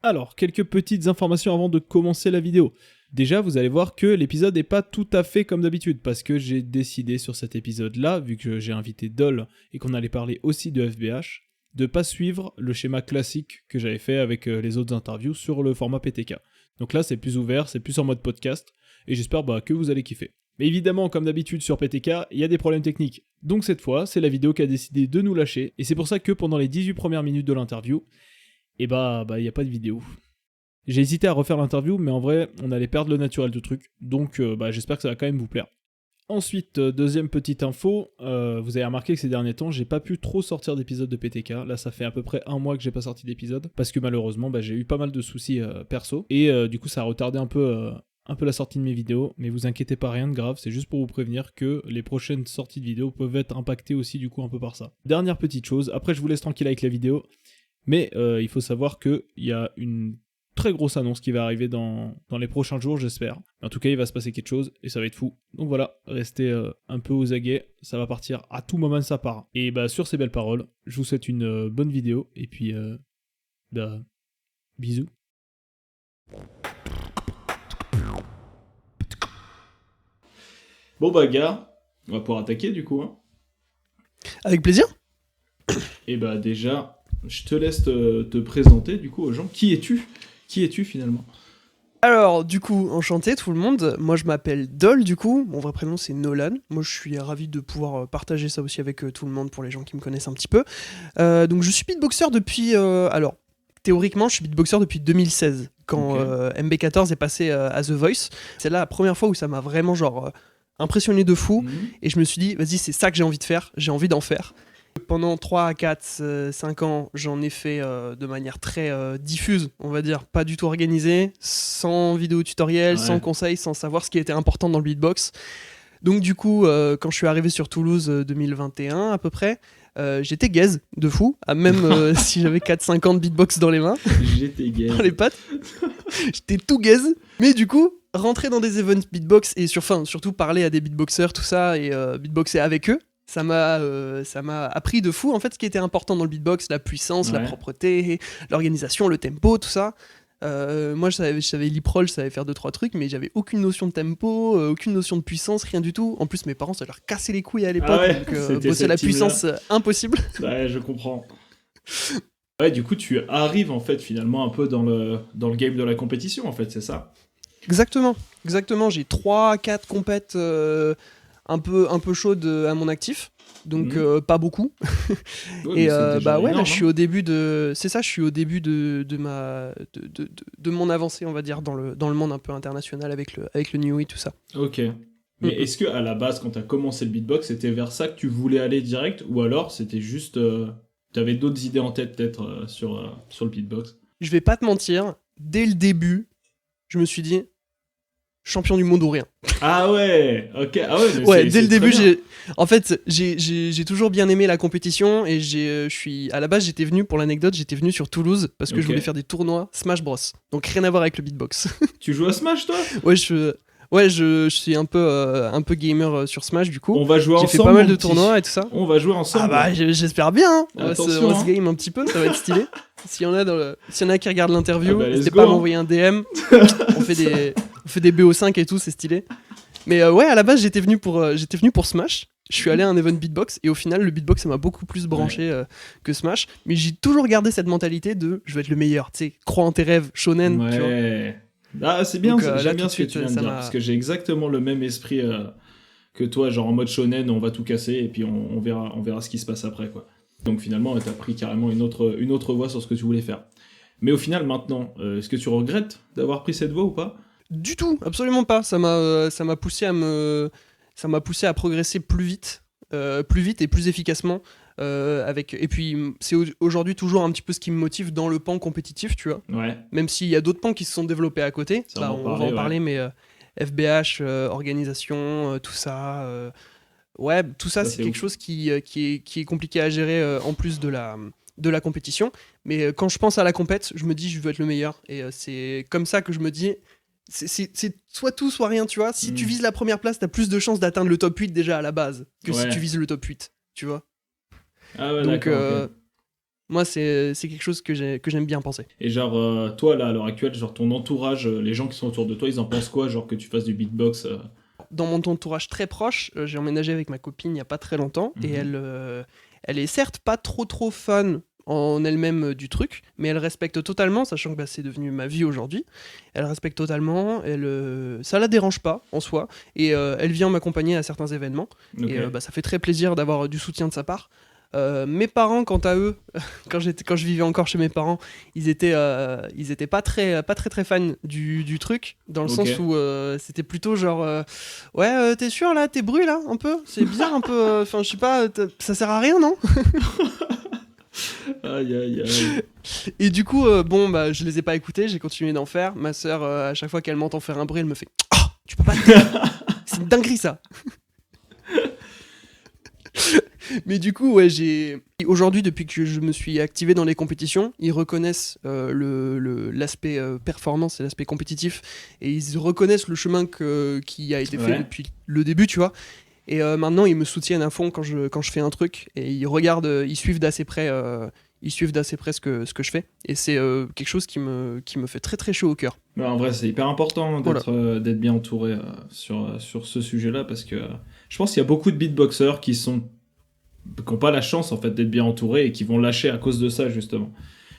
Alors, quelques petites informations avant de commencer la vidéo. Déjà, vous allez voir que l'épisode n'est pas tout à fait comme d'habitude, parce que j'ai décidé sur cet épisode-là, vu que j'ai invité Dol et qu'on allait parler aussi de FBH, de pas suivre le schéma classique que j'avais fait avec les autres interviews sur le format PTK. Donc là, c'est plus ouvert, c'est plus en mode podcast, et j'espère que vous allez kiffer. Mais évidemment, comme d'habitude sur PTK, il y a des problèmes techniques. Donc cette fois, c'est la vidéo qui a décidé de nous lâcher, et c'est pour ça que pendant les 18 premières minutes de l'interview, il n'y a pas de vidéo. J'ai hésité à refaire l'interview, mais en vrai, on allait perdre le naturel du truc, donc j'espère que ça va quand même vous plaire. Ensuite, deuxième petite info, vous avez remarqué que ces derniers temps, j'ai pas pu trop sortir d'épisodes de PTK. Là, ça fait à peu près 1 mois que j'ai pas sorti d'épisode, parce que malheureusement, j'ai eu pas mal de soucis perso, et du coup, ça a retardé un peu la sortie de mes vidéos, mais vous inquiétez pas, rien de grave, c'est juste pour vous prévenir que les prochaines sorties de vidéos peuvent être impactées aussi du coup un peu par ça. Dernière petite chose, après je vous laisse tranquille avec la vidéo, mais il faut savoir qu'il y a une très grosse annonce qui va arriver dans les prochains jours, j'espère. En tout cas, il va se passer quelque chose et ça va être fou. Donc voilà, restez un peu aux aguets, ça va partir à tout moment de sa part. Et sur ces belles paroles, je vous souhaite une bonne vidéo et puis bisous. Bon gars, on va pouvoir attaquer du coup. Hein. Avec plaisir. Et déjà, je te laisse te présenter du coup aux gens. Qui es-tu ? Qui es-tu finalement ? Alors, du coup, enchanté tout le monde. Moi, je m'appelle Dol, du coup. Mon vrai prénom, c'est Nolan. Moi, je suis ravi de pouvoir partager ça aussi avec tout le monde pour les gens qui me connaissent un petit peu. Donc, je suis beatboxer depuis... alors, théoriquement, je suis beatboxer depuis 2016, quand MB14 est passé à The Voice. C'est là la première fois où ça m'a vraiment, impressionné de fou. Et je me suis dit, vas-y, c'est ça que j'ai envie de faire. J'ai envie d'en faire. Pendant 3, 4, 5 ans, j'en ai fait de manière très diffuse, on va dire, pas du tout organisée, sans vidéo tutoriel, sans conseils, sans savoir ce qui était important dans le beatbox. Donc du coup, quand je suis arrivé sur Toulouse 2021 à peu près, j'étais gaze de fou, même si j'avais 4-5 ans de beatbox dans les mains. J'étais gaze. Dans les pattes. J'étais tout gaze. Mais du coup, rentrer dans des events beatbox et surtout parler à des beatboxers, tout ça, et beatboxer avec eux, ça m'a appris de fou en fait ce qui était important dans le beatbox, la puissance, la propreté, l'organisation, le tempo, tout ça. Moi je savais lip roll, je savais faire 2-3 trucs, mais j'avais aucune notion de tempo, aucune notion de puissance, rien du tout. En plus mes parents ça leur cassait les couilles à l'époque, donc bosser la puissance impossible. Ouais, je comprends. Ouais, du coup tu arrives en fait finalement un peu dans le game de la compétition en fait, c'est ça ? Exactement, j'ai 3-4 compètes un peu chaude à mon actif, donc pas beaucoup. Et énorme, là je suis au début de mon avancée, on va dire, dans le monde un peu international avec le New tout ça. Ok. Mais est-ce que à la base quand t'as commencé le beatbox, c'était vers ça que tu voulais aller direct, ou alors c'était juste t'avais d'autres idées en tête peut-être sur le beatbox ? Je vais pas te mentir, dès le début, je me suis dit champion du monde ou rien. Ah ouais, ok. Ah ouais, ouais, dès le début, j'ai toujours bien aimé la compétition et à la base, j'étais venu sur Toulouse parce que je voulais faire des tournois Smash Bros. Donc rien à voir avec le beatbox. Tu joues à Smash toi ? Ouais, je suis un peu gamer sur Smash du coup. On va jouer ensemble. J'ai fait pas mal de tournois et tout ça. On va jouer ensemble. Ah j'espère bien. Hein. On va se game un petit peu, ça va être stylé. S'il y en a qui regardent l'interview, n'hésitez pas à m'envoyer un DM. on fait des BO5 et tout, c'est stylé. Mais à la base, j'étais venu pour Smash. Je suis allé à un event beatbox et au final, le beatbox, ça m'a beaucoup plus branché que Smash. Mais j'ai toujours gardé cette mentalité de je veux être le meilleur. Tu sais, crois en tes rêves, shonen. Ouais. Tu vois. Ah, c'est bien, j'aime bien ce que tu viens de dire. Parce que j'ai exactement le même esprit que toi, genre en mode shonen, on va tout casser et puis on verra ce qui se passe après, quoi. Donc finalement, t'as pris carrément une autre voie sur ce que tu voulais faire. Mais au final, maintenant, est-ce que tu regrettes d'avoir pris cette voie ou pas ? Du tout, absolument pas. Ça m'a poussé à progresser plus vite et plus efficacement. Et puis c'est aujourd'hui toujours un petit peu ce qui me motive dans le pan compétitif, tu vois. Ouais. Même s'il y a d'autres pans qui se sont développés à côté, on va en parler, mais FBH, organisation, tout ça. Tout ça c'est quelque chose qui est compliqué à gérer en plus de la compétition. Mais quand je pense à la compète, je me dis je veux être le meilleur. Et c'est comme ça que je me dis, c'est soit tout, soit rien, tu vois. Si tu vises la première place, t'as plus de chances d'atteindre le top 8 déjà à la base que si tu vises le top 8, tu vois. Ah ouais, donc, d'accord. Okay. Moi, c'est quelque chose que j'aime bien penser. Et genre, toi, là, à l'heure actuelle, genre ton entourage, les gens qui sont autour de toi, ils en pensent quoi? Genre que tu fasses du beatbox Dans mon entourage très proche, j'ai emménagé avec ma copine il n'y a pas très longtemps, et elle est certes pas trop fan en elle-même du truc, mais elle respecte totalement, sachant que c'est devenu ma vie aujourd'hui. Elle respecte totalement, ça la dérange pas en soi, et elle vient m'accompagner à certains événements, Ok. et ça fait très plaisir d'avoir du soutien de sa part. Mes parents, quant à eux, quand je vivais encore chez mes parents, ils étaient pas très fans du truc, dans le Ok. sens où c'était plutôt genre ouais, t'es sûr là, t'es bruit là un peu, c'est bizarre un peu, enfin je sais pas, ça sert à rien non? Aïe, aïe, aïe. Et du coup je les ai pas écoutés, j'ai continué d'en faire. Ma sœur, à chaque fois qu'elle m'entend faire un bruit, elle me fait ah, tu peux pas te taire. C'est une dinguerie ça. Mais du coup, ouais, aujourd'hui, depuis que je me suis activé dans les compétitions, ils reconnaissent l'aspect performance et l'aspect compétitif, et ils reconnaissent le chemin qui a été fait Ouais. depuis le début, tu vois. Et maintenant, ils me soutiennent à fond quand je fais un truc, et ils regardent, ils suivent d'assez près, ce que je fais. Et c'est quelque chose qui me fait très très chaud au cœur. Ouais, en vrai, c'est hyper important Voilà. d'être bien entouré sur ce sujet-là parce que je pense qu'il y a beaucoup de beatboxers qui n'ont pas la chance en fait d'être bien entourés et qui vont lâcher à cause de ça justement.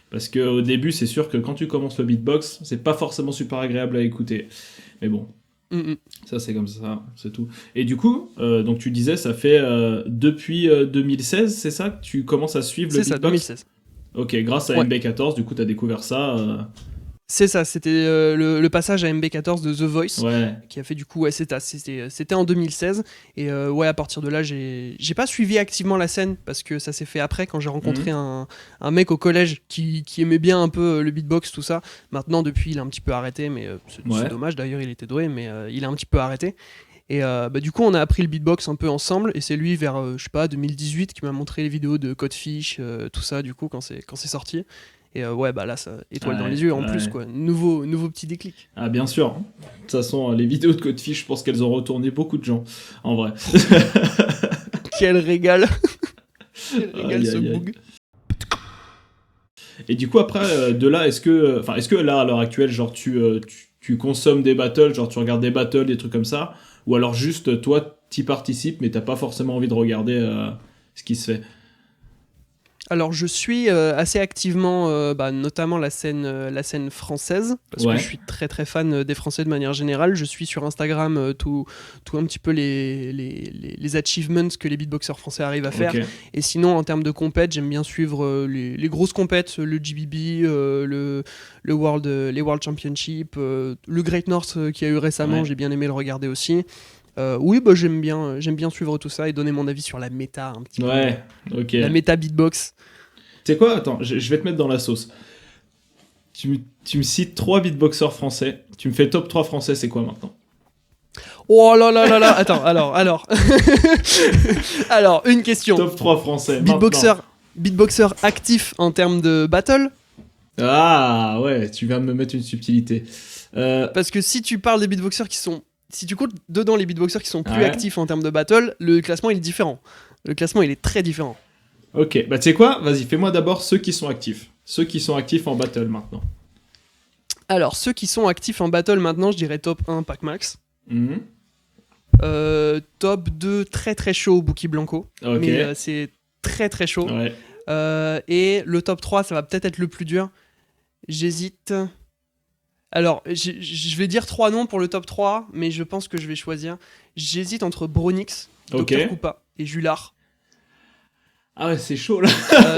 Parce qu'au début, c'est sûr que quand tu commences le beatbox, c'est pas forcément super agréable à écouter. Mais bon, ça c'est comme ça, c'est tout. Et du coup, donc tu disais, ça fait depuis 2016, c'est ça que tu commences à suivre le C'est ça, beatbox? 2016. Ok, grâce à Ouais. MB14, du coup, t'as découvert ça. C'est ça, c'était le passage à MB14 de The Voice. Ouais. Qui a fait du coup, ouais, c'était en 2016, et ouais, à partir de là, j'ai pas suivi activement la scène, parce que ça s'est fait après, quand j'ai rencontré un mec au collège qui aimait bien un peu le beatbox, tout ça. Maintenant, depuis, il a un petit peu arrêté, mais c'est dommage, d'ailleurs, il était doué, mais il a un petit peu arrêté. Et du coup, on a appris le beatbox un peu ensemble, et c'est lui vers, je sais pas, 2018 qui m'a montré les vidéos de Codefish, tout ça, du coup, quand c'est sorti. Et ouais, là, ça étoile dans les yeux en plus, quoi. Nouveau petit déclic. Ah, bien sûr. De toute façon, les vidéos de Codefish, je pense qu'elles ont retourné beaucoup de gens, en vrai. Quel régal. Quel régal, Aïe, ce aïe, aïe. boug. Et du coup, après, de là, est-ce que là, à l'heure actuelle, genre, tu consommes des battles, genre, tu regardes des battles, des trucs comme ça, ou alors juste, toi, t'y participes, mais t'as pas forcément envie de regarder ce qui se fait? Alors, je suis assez activement, notamment la scène française, parce que je suis très très fan des Français de manière générale. Je suis sur Instagram tout un petit peu les achievements que les beatboxers français arrivent à faire. Ok. Et sinon, en termes de compètes, j'aime bien suivre les grosses compètes, le GBB, les World Championship, le Great North qui a eu récemment, j'ai bien aimé le regarder aussi. Oui, j'aime bien suivre tout ça et donner mon avis sur la méta un petit peu. Ouais, ok. La méta beatbox. Tu sais quoi? Attends, je vais te mettre dans la sauce. Tu me cites 3 beatboxers français. Tu me fais top 3 français, c'est quoi maintenant? Oh là là là là. Attends, alors. Alors, une question. Top 3 français. Beatboxer actif en termes de battle. Ah ouais, tu viens de me mettre une subtilité. Parce que si tu parles des beatboxers si tu comptes dedans les beatboxers qui sont plus actifs en termes de battle, le classement il est différent. Le classement il est très différent. Ok, bah tu sais quoi? Vas-y, fais-moi d'abord ceux qui sont actifs. Ceux qui sont actifs en battle maintenant. Alors, ceux qui sont actifs en battle maintenant, je dirais top 1 Pacmax. Top 2 très très chaud Bookie Blanco. Ok. Mais c'est très très chaud. Ouais. Et le top 3, ça va peut-être être le plus dur. J'hésite. Alors, je vais dire 3 noms pour le top 3, mais je pense que je vais choisir. J'hésite entre Bronix, Dr Koopa et Julard. Ah ouais, c'est chaud là.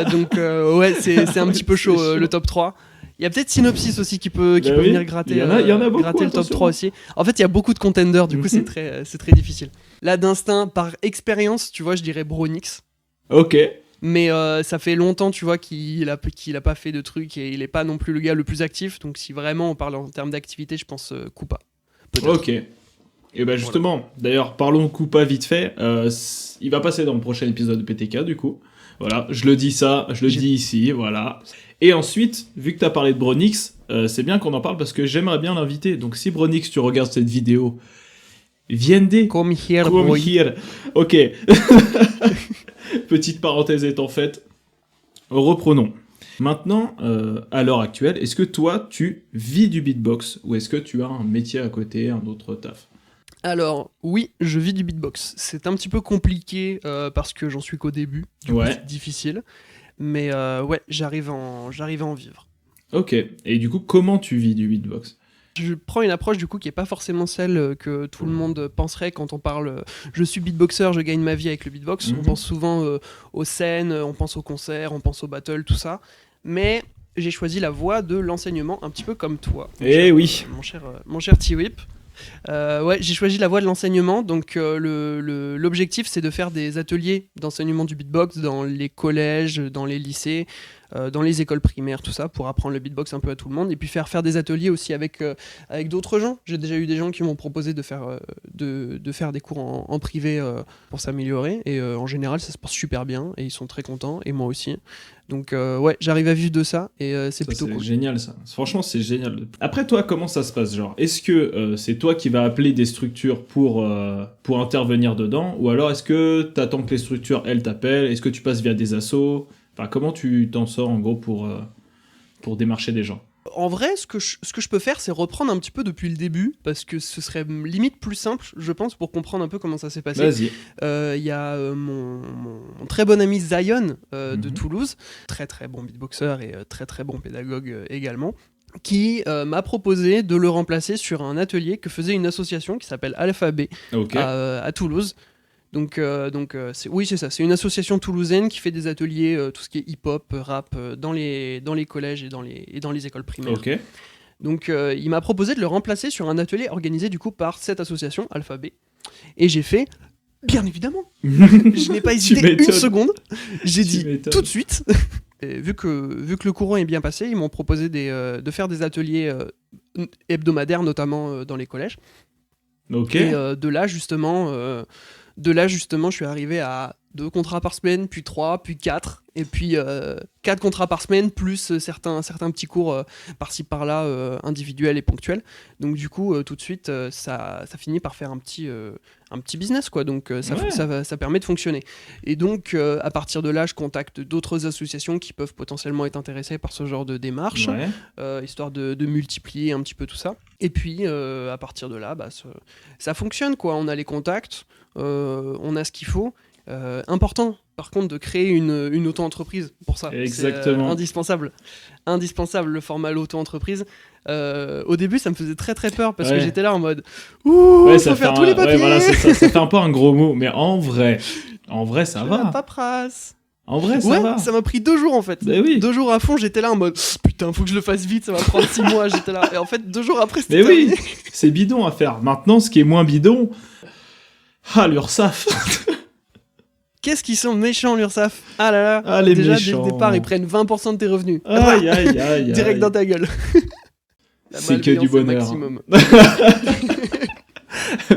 Donc, ouais, c'est un petit peu chaud, le top 3. Il y a peut-être Synopsis aussi qui peut venir gratter, il y en a beaucoup, gratter le top attention. 3 aussi. En fait, il y a beaucoup de contenders, du coup, c'est très difficile. Là, d'instinct, par expérience, tu vois, je dirais Bronix. Ok. Mais ça fait longtemps, tu vois, qu'il a pas fait de trucs et il est pas non plus le gars le plus actif. Donc, si vraiment on parle en termes d'activité, je pense Koopa. Peut-être. Ok. Et ben justement, d'ailleurs, parlons Koopa vite fait. Il va passer dans le prochain épisode de PTK, du coup. Voilà, je le dis ici, voilà. Et ensuite, vu que tu as parlé de Bronix, c'est bien qu'on en parle parce que j'aimerais bien l'inviter. Donc si Bronix, tu regardes cette vidéo, viendez. Come here, Come boy. here. Ok. Petite parenthèse étant faite. reprenons. Maintenant, à l'heure actuelle, est-ce que toi, tu vis du beatbox ou est-ce que tu as un métier à côté, un autre taf? Alors, oui, je vis du beatbox. C'est un petit peu compliqué parce que j'en suis qu'au début. Du coup, c'est difficile. Mais ouais, j'arrive à en vivre. Ok. Et du coup, comment tu vis du beatbox? Je prends une approche du coup qui est pas forcément celle que tout le monde penserait quand on parle je suis beatboxer, je gagne ma vie avec le beatbox. On pense souvent aux scènes, on pense aux concerts, on pense aux battles, tout ça. Mais j'ai choisi la voie de l'enseignement un petit peu comme toi. Oui. Mon cher T-Whip. Ouais, j'ai choisi la voie de l'enseignement, donc l'objectif c'est de faire des ateliers d'enseignement du beatbox dans les collèges, dans les lycées, dans les écoles primaires, tout ça, pour apprendre le beatbox un peu à tout le monde, et puis faire des ateliers aussi avec d'autres gens. J'ai déjà eu des gens qui m'ont proposé de faire des cours en privé pour s'améliorer, et en général ça se passe super bien, et ils sont très contents, et moi aussi. Donc ouais, j'arrive à vivre de ça, et c'est plutôt cool. C'est génial ça. Franchement, c'est génial. Après toi, comment ça se passe, genre? Est-ce que c'est toi qui vas appeler des structures pour intervenir dedans, ou alors est-ce que t'attends que les structures, elles, t'appellent? Est-ce que tu passes via des assos? Enfin, comment tu t'en sors en gros pour démarcher des gens? En vrai, ce que je peux faire, c'est reprendre un petit peu depuis le début, parce que ce serait limite plus simple, je pense, pour comprendre un peu comment ça s'est passé. Vas-y. Il y a mon très bon ami Zion de Toulouse, très très bon beatboxer et très très bon pédagogue également, qui m'a proposé de le remplacer sur un atelier que faisait une association qui s'appelle Alphabet à Toulouse. Donc c'est ça, c'est une association toulousaine qui fait des ateliers, tout ce qui est hip-hop, rap, dans les collèges et dans les écoles primaires. Ok. Donc il m'a proposé de le remplacer sur un atelier organisé du coup par cette association, Alphabet. Et j'ai fait, bien évidemment. Je n'ai pas hésité une seconde. J'ai dit tout de suite. Et vu que le courant est bien passé, ils m'ont proposé de faire des ateliers hebdomadaires, notamment dans les collèges. Ok. Et de là justement, je suis arrivé à 2 contrats par semaine, puis 3, puis 4, et puis 4 contrats par semaine, plus certains petits cours par-ci par-là, individuels et ponctuels. Donc du coup, tout de suite, ça finit par faire un petit business, quoi. Donc ça permet de fonctionner. Et donc, à partir de là, je contacte d'autres associations qui peuvent potentiellement être intéressées par ce genre de démarche, histoire de multiplier un petit peu tout ça. Et puis, à partir de là, ça fonctionne, quoi. On a les contacts, on a ce qu'il faut. Important, par contre, de créer une auto-entreprise pour ça. Exactement. C'est indispensable le format l'auto-entreprise. Au début, ça me faisait très très peur parce que j'étais là en mode ouh, faut faire tous les papiers. Ouais, voilà, c'est ça. Ça fait un peu un gros mot, mais en vrai, ça va. La paperasse. En vrai, ça va. Ça m'a pris 2 jours en fait. Bah oui. 2 jours à fond, j'étais là en mode putain, faut que je le fasse vite, ça va prendre 6 mois. J'étais là. Et en fait, 2 jours après, c'était terminé. Oui, c'est bidon à faire. Maintenant, ce qui est moins bidon, l'URSSAF. Qu'est-ce qu'ils sont méchants, l'URSSAF. Ah là là, les déjà méchants. dès le départ, ils prennent 20% de tes revenus. Aïe. Direct dans ta gueule. C'est que du bonheur. Maximum.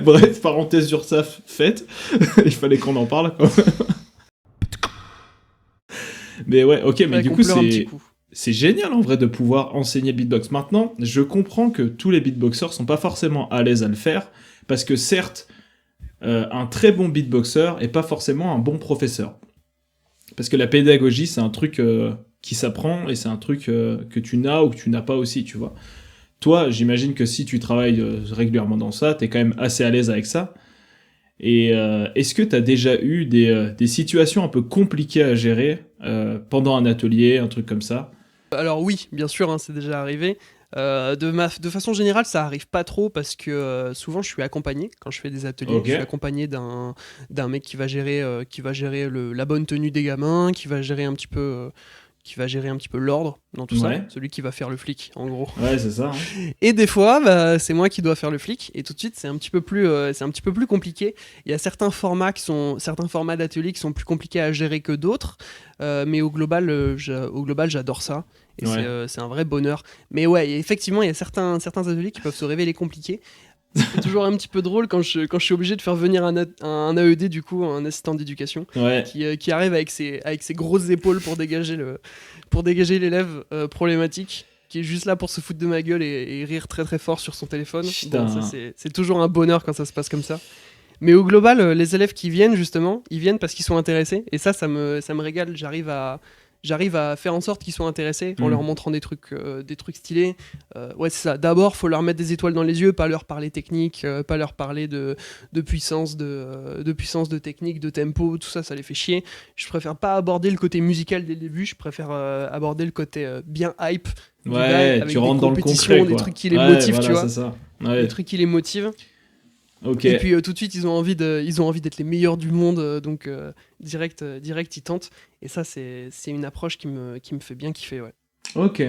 Bref, parenthèse URSSAF faite. Il fallait qu'on en parle, quoi. Mais ouais, ok, mais du coup, c'est génial en vrai de pouvoir enseigner le beatbox. Maintenant, je comprends que tous les beatboxers sont pas forcément à l'aise à le faire, parce que certes, un très bon beatboxer est pas forcément un bon professeur. Parce que la pédagogie, c'est un truc qui s'apprend, et c'est un truc que tu n'as ou que tu n'as pas aussi, tu vois. Toi, j'imagine que si tu travailles régulièrement dans ça, t'es quand même assez à l'aise avec ça. Et est-ce que t'as déjà eu des situations un peu compliquées à gérer pendant un atelier, un truc comme ça? Alors oui, bien sûr, hein, c'est déjà arrivé. De façon générale, ça arrive pas trop parce que souvent je suis accompagné quand je fais des ateliers. Okay. Je suis accompagné d'un mec qui va gérer la bonne tenue des gamins, qui va gérer un petit peu l'ordre dans tout ça, celui qui va faire le flic en gros. Ouais, c'est ça. Hein. Et des fois, c'est moi qui dois faire le flic, et tout de suite c'est un petit peu plus compliqué. Il y a certains formats d'ateliers qui sont plus compliqués à gérer que d'autres, mais au global, j'adore ça. Et c'est un vrai bonheur. Mais ouais, effectivement, il y a certains ateliers qui peuvent se révéler compliqués. C'est toujours un petit peu drôle quand je suis obligé de faire venir un AED, du coup, un assistant d'éducation, qui arrive avec ses grosses épaules pour dégager l'élève problématique, qui est juste là pour se foutre de ma gueule et rire très très fort sur son téléphone. Bon, ça, c'est toujours un bonheur quand ça se passe comme ça. Mais au global, les élèves qui viennent, justement, ils viennent parce qu'ils sont intéressés, et ça me régale. J'arrive à j'arrive à faire en sorte qu'ils soient intéressés en leur montrant des trucs stylés. Ouais, c'est ça. D'abord, faut leur mettre des étoiles dans les yeux, pas leur parler technique, pas leur parler de puissance, de puissance, de technique, de tempo, tout ça, ça les fait chier. Je préfère pas aborder le côté musical dès le début, je préfère aborder le côté bien hype. Ouais, tu rentres dans le concret, quoi. Des trucs qui les motivent, voilà, tu vois. C'est ça. Ouais. Des trucs qui les motivent. Ok. Et puis tout de suite, ils ont envie d'être les meilleurs du monde, donc direct, ils tentent. Et ça, c'est une approche qui me fait bien kiffer, ouais. Ok.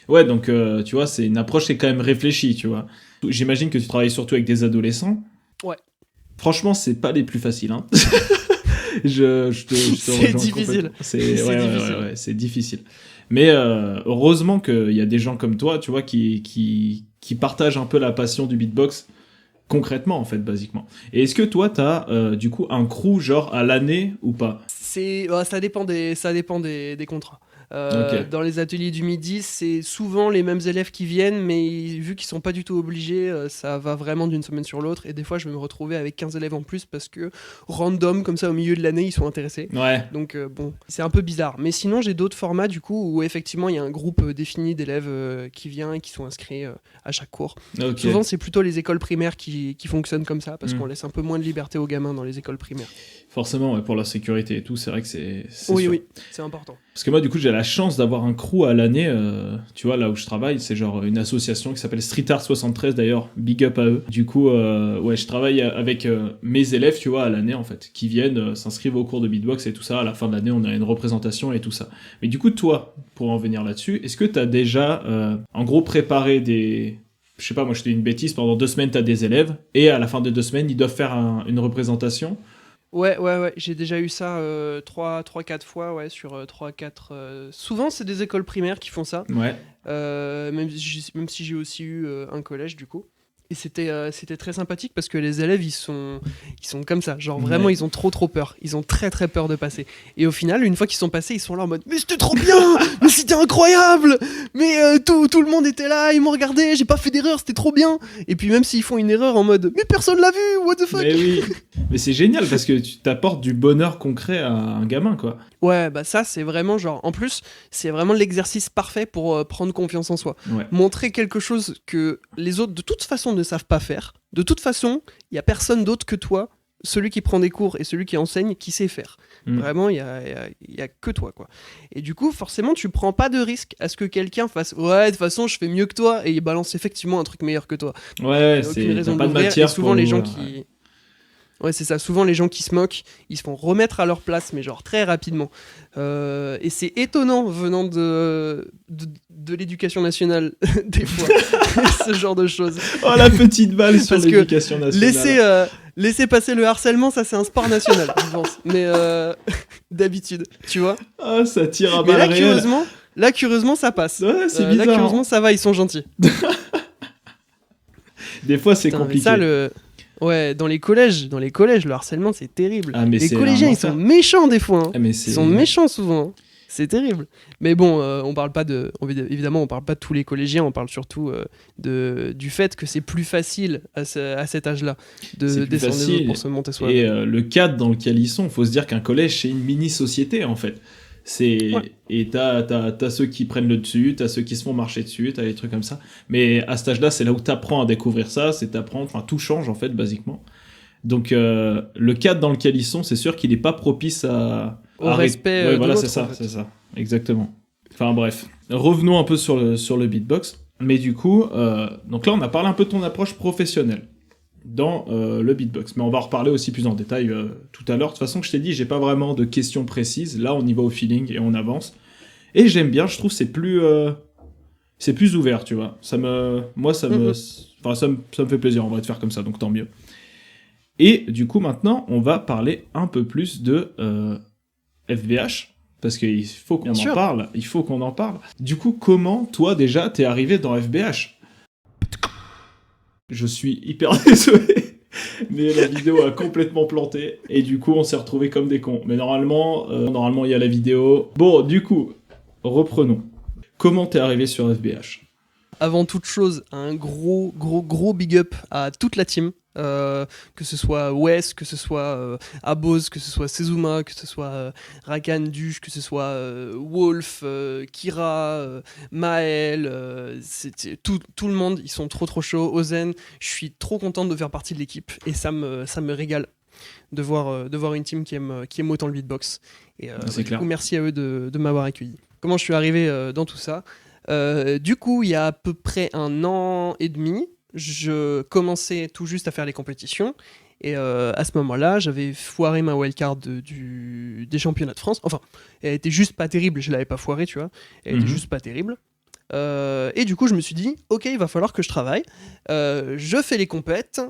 Ouais, donc tu vois, c'est une approche qui est quand même réfléchie, tu vois. J'imagine que tu travailles surtout avec des adolescents. Ouais. Franchement, c'est pas les plus faciles, hein. je te c'est difficile. C'est difficile. Ouais, c'est difficile. Mais heureusement qu'il y a des gens comme toi, tu vois, qui partagent un peu la passion du beatbox concrètement, en fait, basiquement. Et est-ce que toi, t'as du coup un crew genre à l'année ou pas ? Ça dépend des contrats. Okay. Dans les ateliers du midi, c'est souvent les mêmes élèves qui viennent, mais vu qu'ils sont pas du tout obligés, ça va vraiment d'une semaine sur l'autre. Et des fois, je vais me retrouver avec 15 élèves en plus parce que random, comme ça, au milieu de l'année, ils sont intéressés. Ouais. Donc bon, c'est un peu bizarre. Mais sinon, j'ai d'autres formats du coup où effectivement, il y a un groupe défini d'élèves qui vient et qui sont inscrits à chaque cours. Okay. Souvent, c'est plutôt les écoles primaires qui fonctionnent comme ça parce qu'on laisse un peu moins de liberté aux gamins dans les écoles primaires. Forcément, ouais, pour la sécurité et tout, c'est vrai que c'est oui, sûr. Oui, c'est important. Parce que moi, du coup, j'ai la chance d'avoir un crew à l'année. Tu vois, là où je travaille, c'est genre une association qui s'appelle Street Art 73, d'ailleurs, big up à eux. Du coup, ouais, je travaille avec mes élèves, tu vois, à l'année, en fait, qui viennent s'inscrivent au cours de beatbox et tout ça. À la fin de l'année, on a une représentation et tout ça. Mais du coup, toi, pour en venir là-dessus, est-ce que t'as déjà, en gros, préparé des... Je sais pas, moi, je te dis une bêtise, pendant 2 semaines, t'as des élèves, et à la fin de 2 semaines, ils doivent faire une représentation. Ouais, j'ai déjà eu ça 3-4 fois, ouais, sur 3-4... Souvent, c'est des écoles primaires qui font ça, ouais. Même si j'ai aussi eu un collège, du coup. Et c'était très sympathique parce que les élèves, ils sont comme ça. Genre vraiment, ils ont trop peur. Ils ont très peur de passer. Et au final, une fois qu'ils sont passés, ils sont là en mode « Mais c'était trop bien. Mais c'était incroyable. Mais tout le monde était là, ils m'ont regardé, j'ai pas fait d'erreur, c'était trop bien. » Et puis même s'ils font une erreur en mode « Mais personne l'a vu, what the fuck ?» Mais oui, mais c'est génial parce que tu t'apportes du bonheur concret à un gamin, quoi. Ouais, bah ça, c'est vraiment genre... En plus, c'est vraiment l'exercice parfait pour prendre confiance en soi. Ouais. Montrer quelque chose que les autres, de toute façon, ne savent pas faire. De toute façon, il y a personne d'autre que toi, celui qui prend des cours et celui qui enseigne, qui sait faire. Vraiment, il y a que toi, quoi. Et du coup, forcément, tu prends pas de risque à ce que quelqu'un fasse « Ouais, de toute façon, je fais mieux que toi. » et il balance effectivement un truc meilleur que toi. Ouais, t'as pas de matière. Et souvent, les gens qui... Ouais, c'est ça. Souvent, les gens qui se moquent, ils se font remettre à leur place, mais genre très rapidement. Et c'est étonnant venant de l'éducation nationale, des fois, ce genre de choses. Oh, la petite balle sur l'éducation nationale. Laisser passer le harcèlement, ça, c'est un sport national, je pense. Mais d'habitude, tu vois. Ah, ça tire à balles réelles. Là, curieusement, ça passe. Ouais, c'est bizarre. Là, curieusement, ça va, ils sont gentils. Des fois, c'est compliqué. Ça, ouais, dans les collèges, le harcèlement, c'est terrible. Ah, mais les collégiens, ils sont méchants des fois. Hein. Ah, mais ils sont méchants souvent. C'est terrible. Mais bon, on parle pas évidemment, on parle pas de tous les collégiens, on parle surtout du fait que c'est plus facile à cet âge-là de descendre les autres pour se monter soi. Et le cadre dans lequel ils sont, faut se dire qu'un collège, c'est une mini-société, en fait. Ouais. Et t'as ceux qui prennent le dessus, t'as ceux qui se font marcher dessus, t'as des trucs comme ça. Mais à cet âge-là, c'est là où t'apprends à découvrir ça, tout change en fait, basiquement. Donc le cadre dans lequel ils sont, c'est sûr qu'il est pas propice au respect. Ouais, voilà, de c'est ça, exactement. Enfin bref, revenons un peu sur le beatbox. Mais du coup, donc là, on a parlé un peu de ton approche professionnelle dans le beatbox, mais on va en reparler aussi plus en détail tout à l'heure. De toute façon, je t'ai dit, j'ai pas vraiment de questions précises. Là, on y va au feeling et on avance. Et j'aime bien, je trouve c'est plus ouvert, tu vois. Ça me fait plaisir, on va te faire comme ça, donc tant mieux. Et du coup, maintenant, on va parler un peu plus de FBH, parce qu'il faut qu'on en parle. Il faut qu'on en parle. Du coup, comment, toi, déjà, t'es arrivé dans FBH ? Je suis hyper désolé, mais la vidéo a complètement planté, et du coup, on s'est retrouvés comme des cons. Mais normalement, il y a la vidéo. Bon, du coup, reprenons. Comment t'es arrivé sur FBH ? Avant toute chose, un gros big up à toute la team. que ce soit Wes, que ce soit Abose, que ce soit Sezuma, que ce soit Rakan, Dush, que ce soit Wolf, Kira, Maël, tout le monde, ils sont trop chauds. Ozen, je suis trop content de faire partie de l'équipe et ça me régale de voir une team qui aime autant le beatbox. Et C'est clair. du coup, merci à eux de m'avoir accueilli. Comment je suis arrivé dans tout ça? Du coup, il y a à peu près 1 an et demi, je commençais tout juste à faire les compétitions. Et à ce moment-là, j'avais foiré ma wildcard des championnats de France. Enfin, elle était juste pas terrible, je l'avais pas foirée, tu vois. Elle était juste pas terrible. Et du coup, je me suis dit, ok, il va falloir que je travaille. Je fais les compètes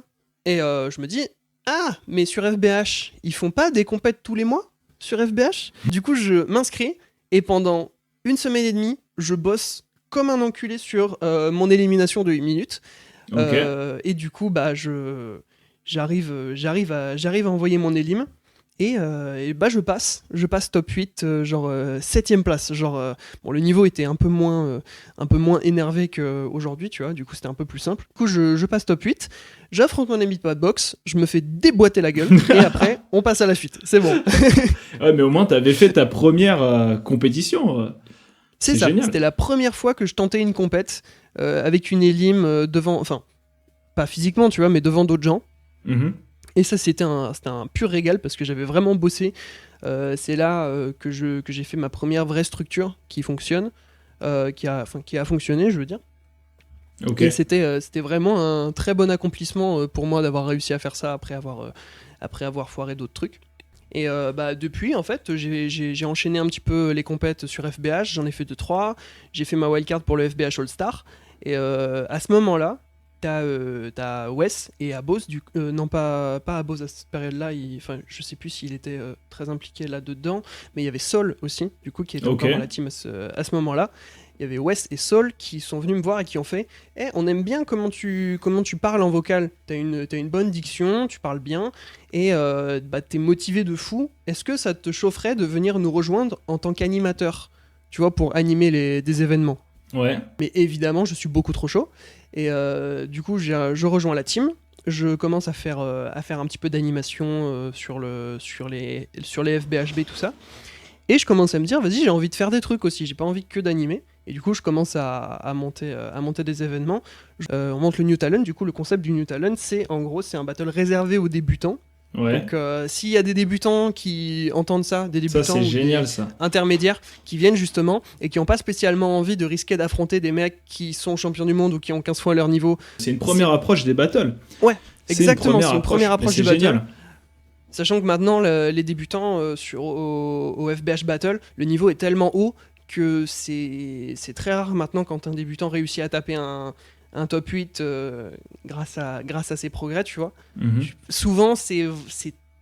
et je me dis, ah, mais sur FBH, ils font pas des compètes tous les mois sur FBH? Du coup, je m'inscris et pendant 1 semaine et demie, je bosse comme un enculé sur mon élimination de 8 minutes. Ok. Et du coup, bah, j'arrive à envoyer mon élim. Et bah, je passe top 8, genre 7ème place. Bon, le niveau était un peu moins énervé qu'aujourd'hui, tu vois, du coup c'était un peu plus simple. Du coup, je passe top 8, j'affronte mon ami de box, je me fais déboîter la gueule, et après, on passe à la suite. C'est bon. Ouais, mais au moins, t'avais fait ta première compétition. C'est ça, génial. c'était la première fois que je tentais une compète avec une élim devant, enfin, pas physiquement, tu vois, mais devant d'autres gens. Mhm. Et ça, c'était un pur régal parce que j'avais vraiment bossé. C'est là que j'ai fait ma première vraie structure qui fonctionne, qui a fonctionné, je veux dire. Ok. Et c'était vraiment un très bon accomplissement pour moi d'avoir réussi à faire ça après avoir foiré d'autres trucs. Et bah, depuis, en fait, j'ai enchaîné un petit peu les compètes sur FBH, j'en ai fait 2-3, j'ai fait ma wildcard pour le FBH All-Star. Et à ce moment-là, t'as Wes et Abos, non pas Abos à cette période-là, je sais plus s'il était très impliqué là-dedans, mais il y avait Sol aussi, du coup, qui était encore dans la team à ce moment-là. Il y avait Wes et Sol qui sont venus me voir et qui ont fait on aime bien comment tu parles en vocal, t'as une bonne diction, tu parles bien, et bah, t'es motivé de fou, est-ce que ça te chaufferait de venir nous rejoindre en tant qu'animateur, tu vois, pour animer des événements? Ouais. Mais évidemment, je suis beaucoup trop chaud. Et du coup, je rejoins la team. Je commence à faire un petit peu d'animation sur les FBHB, tout ça. Et je commence à me dire, vas-y, j'ai envie de faire des trucs aussi. J'ai pas envie que d'animer. Et du coup, je commence à monter des événements. On monte le New Talent. Du coup, le concept du New Talent, c'est un battle réservé aux débutants. Ouais. Donc s'il y a des débutants qui entendent ça, des débutants Ça, c'est génial, ça. intermédiaires qui viennent justement et qui n'ont pas spécialement envie de risquer d'affronter des mecs qui sont champions du monde ou qui ont 15 fois leur niveau. C'est une première approche des battles. Ouais, exactement, c'est une première approche du battle. Génial. Sachant que maintenant, les débutants au FBH Battle, le niveau est tellement haut que c'est très rare maintenant quand un débutant réussit à taper un top 8 grâce à ses progrès, tu vois. Mhm. Souvent, c'est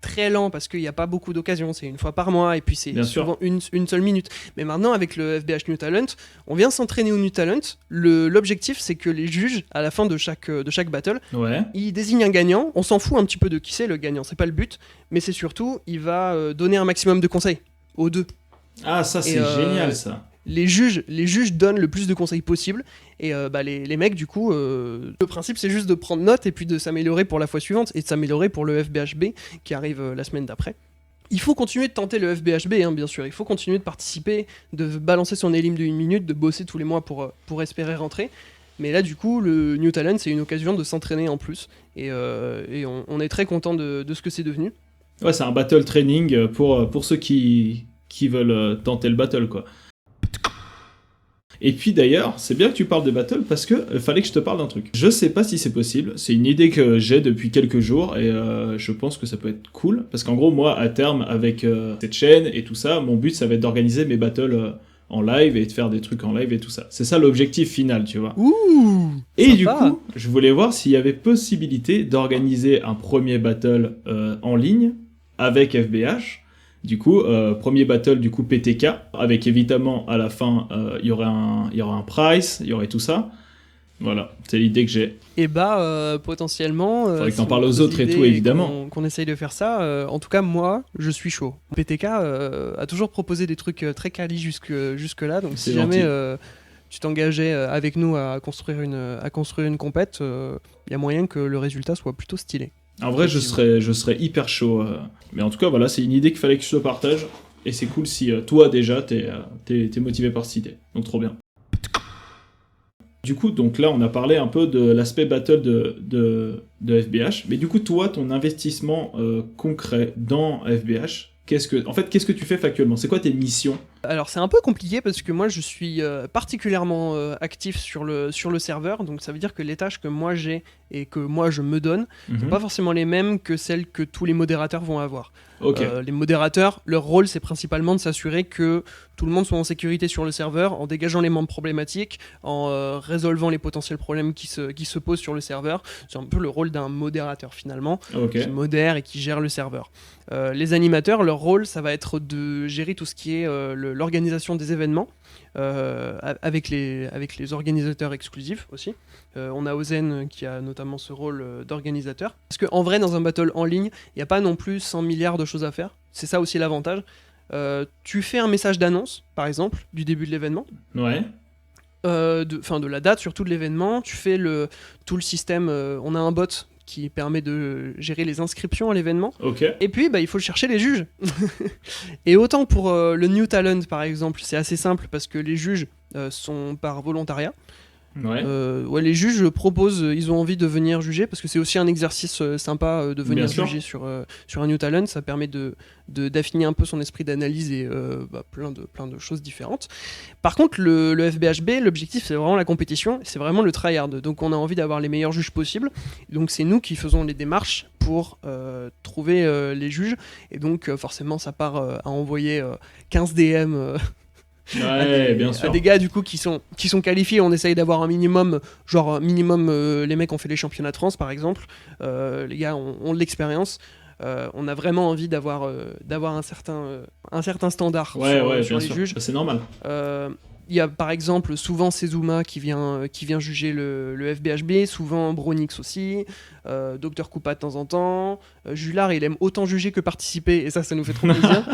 très lent parce qu'il n'y a pas beaucoup d'occasions, c'est 1 fois par mois et puis c'est souvent une seule minute. Mais maintenant, avec le FBH New Talent, on vient s'entraîner au New Talent. L'objectif, c'est que les juges, à la fin de chaque battle, ils désignent un gagnant. On s'en fout un petit peu de qui c'est le gagnant, c'est pas le but, mais c'est surtout, il va donner un maximum de conseils aux deux. Ah, ça, c'est génial, ça. Les juges donnent le plus de conseils possible et bah, les mecs du coup le principe c'est juste de prendre note et puis de s'améliorer pour la fois suivante et de s'améliorer pour le FBHB qui arrive la semaine d'après. Il faut continuer de tenter le FBHB hein, bien sûr, il faut continuer de participer, de balancer son élim de 1 minute, de bosser tous les mois pour espérer rentrer. Mais là du coup le New Talent c'est une occasion de s'entraîner en plus et on est très content de ce que c'est devenu. Ouais, c'est un battle training pour ceux qui veulent tenter le battle, quoi. Et puis d'ailleurs, c'est bien que tu parles de battle parce que fallait que je te parle d'un truc. Je sais pas si c'est possible, c'est une idée que j'ai depuis quelques jours et je pense que ça peut être cool parce qu'en gros, moi, à terme, avec cette chaîne et tout ça, mon but, ça va être d'organiser mes battles en live et de faire des trucs en live et tout ça. C'est ça l'objectif final, tu vois. Ouh, et sympa. Du coup, je voulais voir s'il y avait possibilité d'organiser un premier battle en ligne avec FBH. Du coup, premier battle du coup PTK, avec évidemment à la fin il y aurait un prize, il y aurait tout ça. Voilà, c'est l'idée que j'ai. Et bah potentiellement. Faudrait que t'en parles aux autres et tout, évidemment. Qu'on essaye de faire ça. En tout cas, moi, je suis chaud. PTK a toujours proposé des trucs très quali jusque là, donc si jamais tu t'engageais avec nous à construire une compète, il y a moyen que le résultat soit plutôt stylé. En vrai, je serais hyper chaud. Mais en tout cas, voilà, c'est une idée qu'il fallait que je te partage. Et c'est cool si toi, déjà, t'es motivé par cette idée. Donc, trop bien. Du coup, donc là, on a parlé un peu de l'aspect battle de FBH. Mais du coup, toi, ton investissement concret dans FBH, qu'est-ce que tu fais factuellement? C'est quoi tes missions? Alors c'est un peu compliqué parce que moi je suis particulièrement actif sur le serveur, donc ça veut dire que les tâches que moi j'ai et que moi je me donne sont pas forcément les mêmes que celles que tous les modérateurs vont avoir. Les modérateurs, leur rôle c'est principalement de s'assurer que tout le monde soit en sécurité sur le serveur, en dégageant les membres problématiques, en résolvant les potentiels problèmes qui se posent sur le serveur. C'est un peu le rôle d'un modérateur finalement, qui modère et qui gère le serveur. Les animateurs, leur rôle ça va être de gérer tout ce qui est l'organisation des événements avec les organisateurs exclusifs aussi. On a Ozen qui a notamment ce rôle d'organisateur. Parce qu'en vrai, dans un battle en ligne, il n'y a pas non plus 100 milliards de choses à faire. C'est ça aussi l'avantage. Tu fais un message d'annonce, par exemple, du début de l'événement. Ouais. De la date surtout de l'événement. Tu fais tout le système. On a un bot qui permet de gérer les inscriptions à l'événement. Et puis, il faut chercher les juges. Et autant pour le New Talent, par exemple, c'est assez simple parce que les juges sont par volontariat. Les juges proposent, ils ont envie de venir juger parce que c'est aussi un exercice sympa de venir juger sur un New Talent. Ça permet d'affiner un peu son esprit d'analyse et plein de choses différentes. Par contre, le FBHB, l'objectif c'est vraiment la compétition, c'est vraiment le tryhard. Donc on a envie d'avoir les meilleurs juges possibles. Donc c'est nous qui faisons les démarches pour trouver les juges. Et donc forcément ça part à envoyer 15 DM. À des gars du coup qui sont qualifiés. On essaye d'avoir un minimum, les mecs ont fait les championnats de France par exemple, les gars ont de l'expérience. On a vraiment envie d'avoir un certain standard sur les juges. C'est normal. Il y a par exemple souvent Sezuma qui vient juger le FBHB, souvent Bronix aussi, Dr Koopa de temps en temps, Julard il aime autant juger que participer et ça nous fait trop plaisir.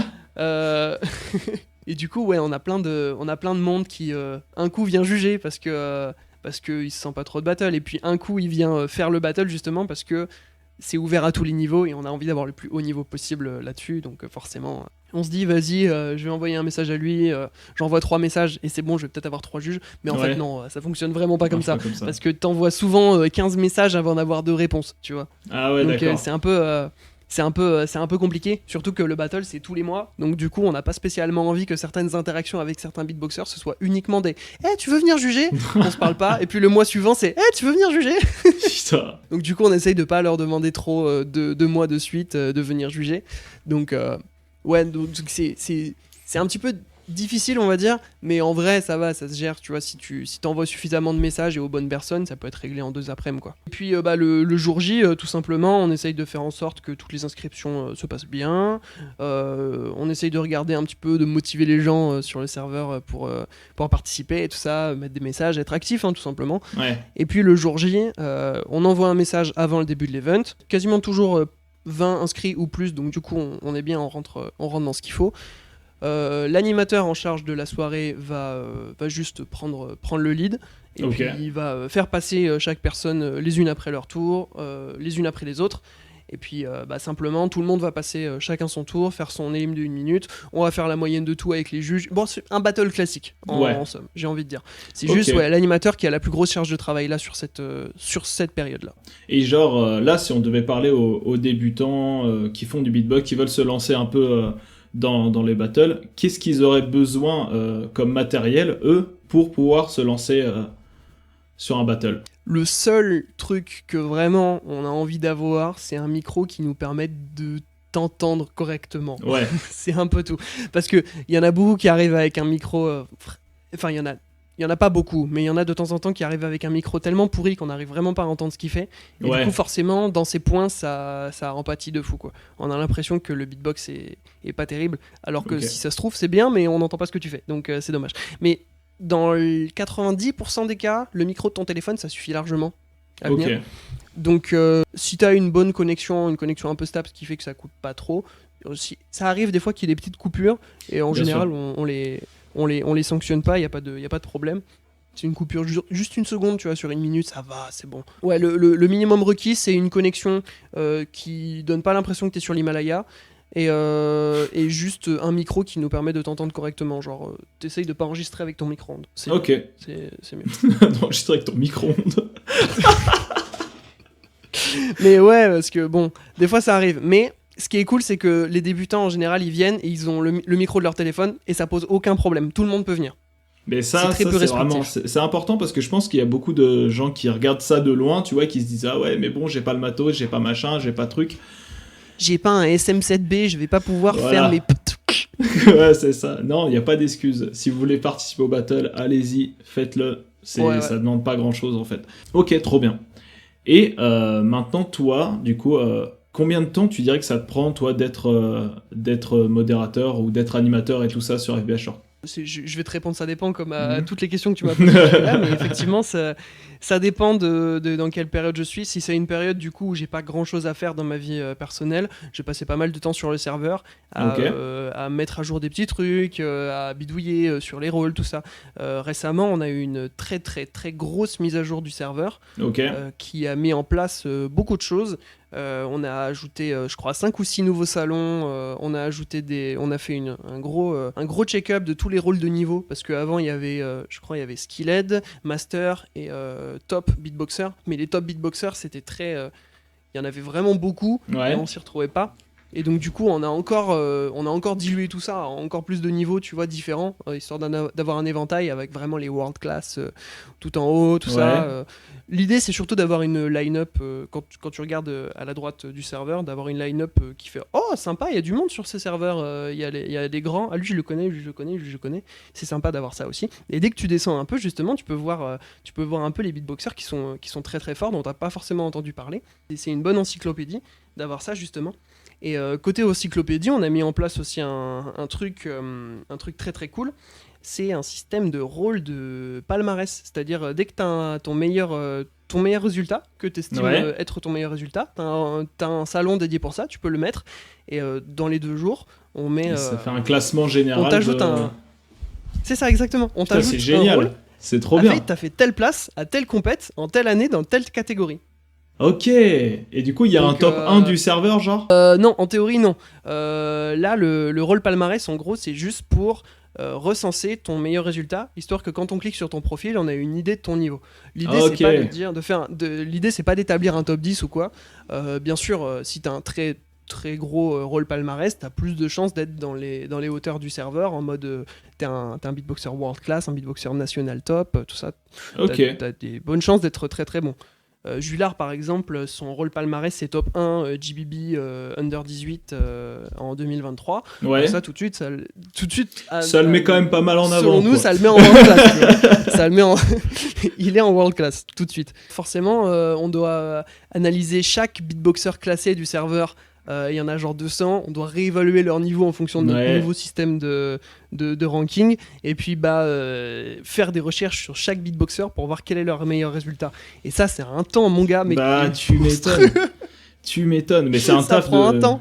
Et du coup on a plein de monde qui un coup vient juger parce qu'il se sent pas trop de battle, et puis un coup il vient faire le battle justement parce que c'est ouvert à tous les niveaux et on a envie d'avoir le plus haut niveau possible là-dessus. Donc forcément on se dit vas-y, je vais envoyer un message à lui, j'envoie 3 messages et c'est bon, je vais peut-être avoir 3 juges, mais en fait non, ça fonctionne vraiment pas comme ça, parce que t'envoies souvent 15 messages avant d'avoir 2 réponses, tu vois. Donc c'est un peu compliqué, surtout que le battle c'est tous les mois, donc du coup on n'a pas spécialement envie que certaines interactions avec certains beatboxers ce soit uniquement des tu veux venir juger, on se parle pas, et puis le mois suivant c'est tu veux venir juger. Donc du coup on essaye de pas leur demander trop de mois de suite de venir juger, donc donc c'est un petit peu difficile on va dire, mais en vrai ça va, ça se gère, tu vois. Si t'envoies suffisamment de messages et aux bonnes personnes, ça peut être réglé en 2 après-midi quoi. Et puis le jour J, tout simplement on essaye de faire en sorte que toutes les inscriptions se passent bien, on essaye de regarder un petit peu, de motiver les gens sur le serveur pour participer et tout ça, mettre des messages, être actif tout simplement. Et puis le jour J, on envoie un message avant le début de l'event, quasiment toujours 20 inscrits ou plus, donc du coup on est bien, on rentre dans ce qu'il faut. L'animateur en charge de la soirée va juste prendre le lead, et puis il va faire passer chaque personne les unes après leur tour, les unes après les autres, et puis simplement tout le monde va passer chacun son tour, faire son élim de 1 minute, on va faire la moyenne de tout avec les juges. Bon, c'est un battle classique en somme, j'ai envie de dire. C'est juste l'animateur qui a la plus grosse charge de travail là sur cette période là. Et genre là, si on devait parler aux débutants qui font du beatbox, qui veulent se lancer un peu dans les battles, qu'est-ce qu'ils auraient besoin comme matériel, eux, pour pouvoir se lancer sur un battle? Le seul truc que vraiment on a envie d'avoir, c'est un micro qui nous permette de t'entendre correctement. C'est un peu tout. Parce qu'il y en a beaucoup qui arrivent avec un micro... Enfin, il y en a pas beaucoup, mais il y en a de temps en temps qui arrivent avec un micro tellement pourri qu'on n'arrive vraiment pas à entendre ce qu'il fait. Et du coup, forcément, dans ces points, ça empathie de fou, quoi. On a l'impression que le beatbox est pas terrible, alors que si ça se trouve, c'est bien, mais on n'entend pas ce que tu fais. Donc c'est dommage. Mais dans le 90% des cas, le micro de ton téléphone, ça suffit largement à venir. Donc si tu as une bonne connexion, une connexion un peu stable, ce qui fait que ça coûte pas trop, ça arrive des fois qu'il y ait des petites coupures, et en général, on les sanctionne pas, il n'y a pas de problème. C'est une coupure juste une seconde, tu vois, sur une minute, ça va, c'est bon. Ouais, le minimum requis, c'est une connexion qui donne pas l'impression que t'es sur l'Himalaya. Et juste un micro qui nous permet de t'entendre correctement. Genre, t'essayes de pas enregistrer avec ton micro-ondes. Ok. C'est mieux. D'enregistrer avec ton micro-ondes. Mais ouais, parce que bon, des fois ça arrive. Mais ce qui est cool, c'est que les débutants en général, ils viennent et ils ont le micro de leur téléphone et ça pose aucun problème. Tout le monde peut venir. Mais ça c'est vraiment, c'est important parce que je pense qu'il y a beaucoup de gens qui regardent ça de loin, tu vois, qui se disent ah ouais, mais bon, j'ai pas le matos, j'ai pas machin, j'ai pas truc. J'ai pas un SM7B, je vais pas pouvoir faire mes... Ouais, c'est ça. Non, il n'y a pas d'excuse. Si vous voulez participer au battle, allez-y, faites-le. Ça demande pas grand-chose, en fait. Ok, trop bien. Et maintenant, toi, du coup, combien de temps tu dirais que ça te prend, toi, d'être modérateur ou d'être animateur et tout ça sur FBH Short? Je vais te répondre, ça dépend, comme à toutes les questions que tu m'as posées là, mais effectivement, ça dépend de dans quelle période je suis. Si c'est une période du coup où j'ai pas grand chose à faire dans ma vie personnelle, j'ai passé pas mal de temps sur le serveur à mettre à jour des petits trucs, à bidouiller sur les rôles, tout ça. Récemment, on a eu une très très très grosse mise à jour du serveur qui a mis en place beaucoup de choses. On a ajouté, je crois, 5 ou 6 nouveaux salons. On a fait un gros check-up de tous les rôles de niveau, parce qu'avant il y avait, je crois, il y avait Skilled, Master et Top Beatboxer. Mais les Top Beatboxer, c'était très, il y en avait vraiment beaucoup et on s'y retrouvait pas. Et donc du coup, on a encore dilué tout ça, encore plus de niveaux, tu vois, différents, histoire d'avoir un éventail avec vraiment les world class tout en haut, tout ça. L'idée, c'est surtout d'avoir une line-up, quand tu regardes à la droite du serveur, d'avoir une line-up qui fait « Oh, sympa, il y a du monde sur ces serveurs, il y a des grands, ah lui je le connais, lui je le connais, lui je le connais. » C'est sympa d'avoir ça aussi. Et dès que tu descends un peu, justement, tu peux voir un peu les beatboxers qui sont très très forts, dont tu n'as pas forcément entendu parler. Et c'est une bonne encyclopédie d'avoir ça, justement. Et côté encyclopédie, on a mis en place aussi un truc très très cool. C'est un système de rôle de palmarès. C'est-à-dire, dès que tu as ton meilleur résultat, que tu estimes être ton meilleur résultat, tu as un salon dédié pour ça, tu peux le mettre. Et dans les 2 jours, on met... ça fait un classement général. On t'ajoute C'est ça, exactement. On t'ajoute c'est génial. Un rôle. C'est trop bien. Tu as fait telle place, à telle compète, en telle année, dans telle catégorie. Ok, et du coup il y a un top 1 du serveur genre Non, en théorie non. Là le rôle palmarès en gros c'est juste pour recenser ton meilleur résultat, histoire que quand on clique sur ton profil on a une idée de ton niveau. L'idée c'est pas l'idée c'est pas d'établir un top 10 ou quoi. Bien sûr si t'as un très très gros rôle palmarès, t'as plus de chances d'être dans les hauteurs du serveur en mode t'es un beatboxer world class, un beatboxer national top, tout ça. T'as des bonnes chances d'être très très bon. Julard par exemple, son rôle palmarès c'est top 1 GBB Under 18 en 2023. Ouais. Ça tout de suite ça le met quand même pas mal en avant. Selon nous, ça le met en world class. Ça le met il est en world class tout de suite. Forcément, on doit analyser chaque beatboxer classé du serveur. Il y en a genre 200, on doit réévaluer leur niveau en fonction de notre nouveau système de ranking, et puis faire des recherches sur chaque beatboxer pour voir quel est leur meilleur résultat. Et ça, c'est un temps, mon gars. Mais tu m'étonnes. Tu m'étonnes, mais c'est un taf. Ça prend un temps.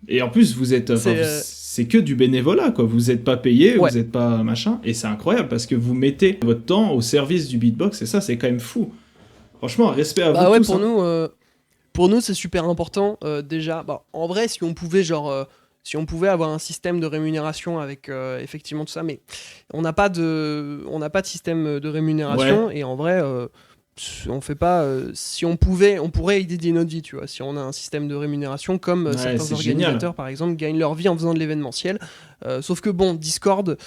Et en plus, vous êtes. C'est que du bénévolat, quoi. Vous n'êtes pas payé, vous n'êtes pas machin, et c'est incroyable parce que vous mettez votre temps au service du beatbox, et ça, c'est quand même fou. Franchement, respect à vous tous. Pour nous, c'est super important. Déjà, en vrai, si on pouvait avoir un système de rémunération avec effectivement tout ça, mais on n'a pas de système de rémunération, et en vrai, on fait pas. Si on pouvait, on pourrait y dédier notre vie, tu vois. Si on a un système de rémunération, comme certains organisateurs, par exemple, gagnent leur vie en faisant de l'événementiel. Sauf que bon, Discord.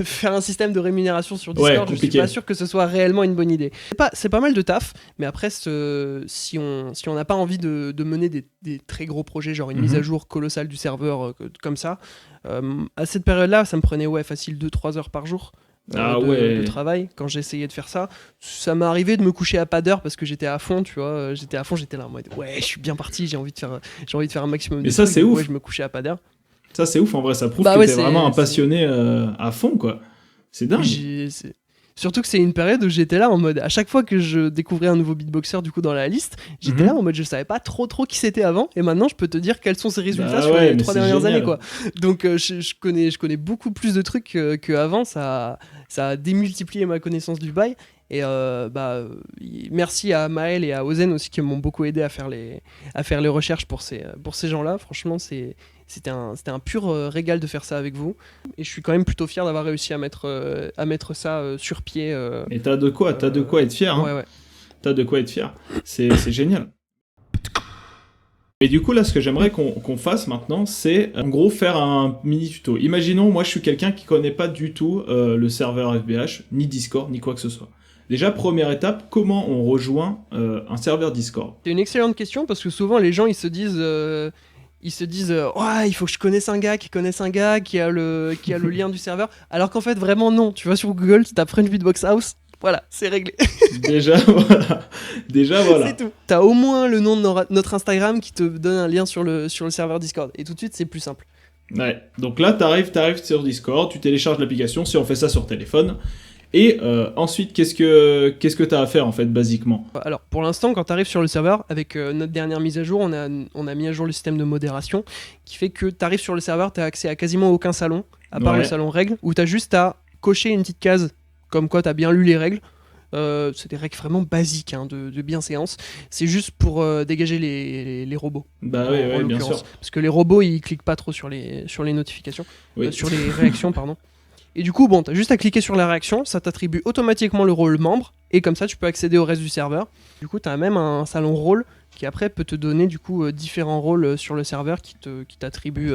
Faire un système de rémunération sur Discord, je suis pas sûr que ce soit réellement une bonne idée. C'est pas mal de taf, mais après si on n'a pas envie de mener des très gros projets, genre une mise à jour colossale du serveur comme ça, à cette période-là, ça me prenait facile 2-3 heures par jour. De travail quand j'essayais de faire ça. Ça m'est arrivé de me coucher à pas d'heure parce que j'étais à fond, tu vois. J'étais là en mode je suis bien parti, j'ai envie de faire un maximum de trucs. Ça c'est ouf. Je me couchais à pas d'heure. Ça c'est ouf, en vrai, ça prouve que t'es vraiment un passionné à fond, quoi. C'est dingue. Surtout que c'est une période où j'étais là en mode, à chaque fois que je découvrais un nouveau beatboxer du coup dans la liste, j'étais là en mode je savais pas trop qui c'était avant, et maintenant je peux te dire quels sont ses résultats sur les 3 dernières années quoi. Donc je connais beaucoup plus de trucs qu'avant, ça a démultiplié ma connaissance du bail. Et merci à Maël et à Ozen aussi qui m'ont beaucoup aidé à faire les recherches pour ces gens-là. Franchement, c'était un pur régal de faire ça avec vous. Et je suis quand même plutôt fier d'avoir réussi à mettre ça sur pied. Et t'as de quoi être fier. Hein. Ouais. T'as de quoi être fier. C'est génial. Et du coup, là, ce que j'aimerais qu'on fasse maintenant, c'est en gros faire un mini tuto. Imaginons, moi, je suis quelqu'un qui connaît pas du tout le serveur FBH, ni Discord, ni quoi que ce soit. Déjà, première étape, comment on rejoint un serveur Discord ? C'est une excellente question parce que souvent les gens ils se disent ouais, il faut que je connaisse un gars qui a le lien du serveur, alors qu'en fait vraiment non. Tu vas sur Google, tu tapes French Beatbox House, voilà, c'est réglé. Déjà voilà. C'est tout. T'as au moins le nom de notre Instagram qui te donne un lien sur le serveur Discord et tout de suite c'est plus simple. Ouais. Donc là t'arrives sur Discord, tu télécharges l'application si on fait ça sur téléphone. Et ensuite, qu'est-ce que t'as à faire en fait, basiquement ? Alors, pour l'instant, quand t'arrives sur le serveur, avec notre dernière mise à jour, on a mis à jour le système de modération, qui fait que t'arrives sur le serveur, t'as accès à quasiment aucun salon, à part le salon règles, où t'as juste à cocher une petite case, comme quoi t'as bien lu les règles. C'est des règles vraiment basiques de bienséance. C'est juste pour dégager les robots. Bah oui, bien sûr. Parce que les robots, ils cliquent pas trop sur les notifications, oui. Sur les réactions, pardon. Et du coup, bon, t'as juste à cliquer sur la réaction, ça t'attribue automatiquement le rôle membre, et comme ça, tu peux accéder au reste du serveur. Du coup, t'as même un salon rôle qui après peut te donner du coup différents rôles sur le serveur qui t'attribue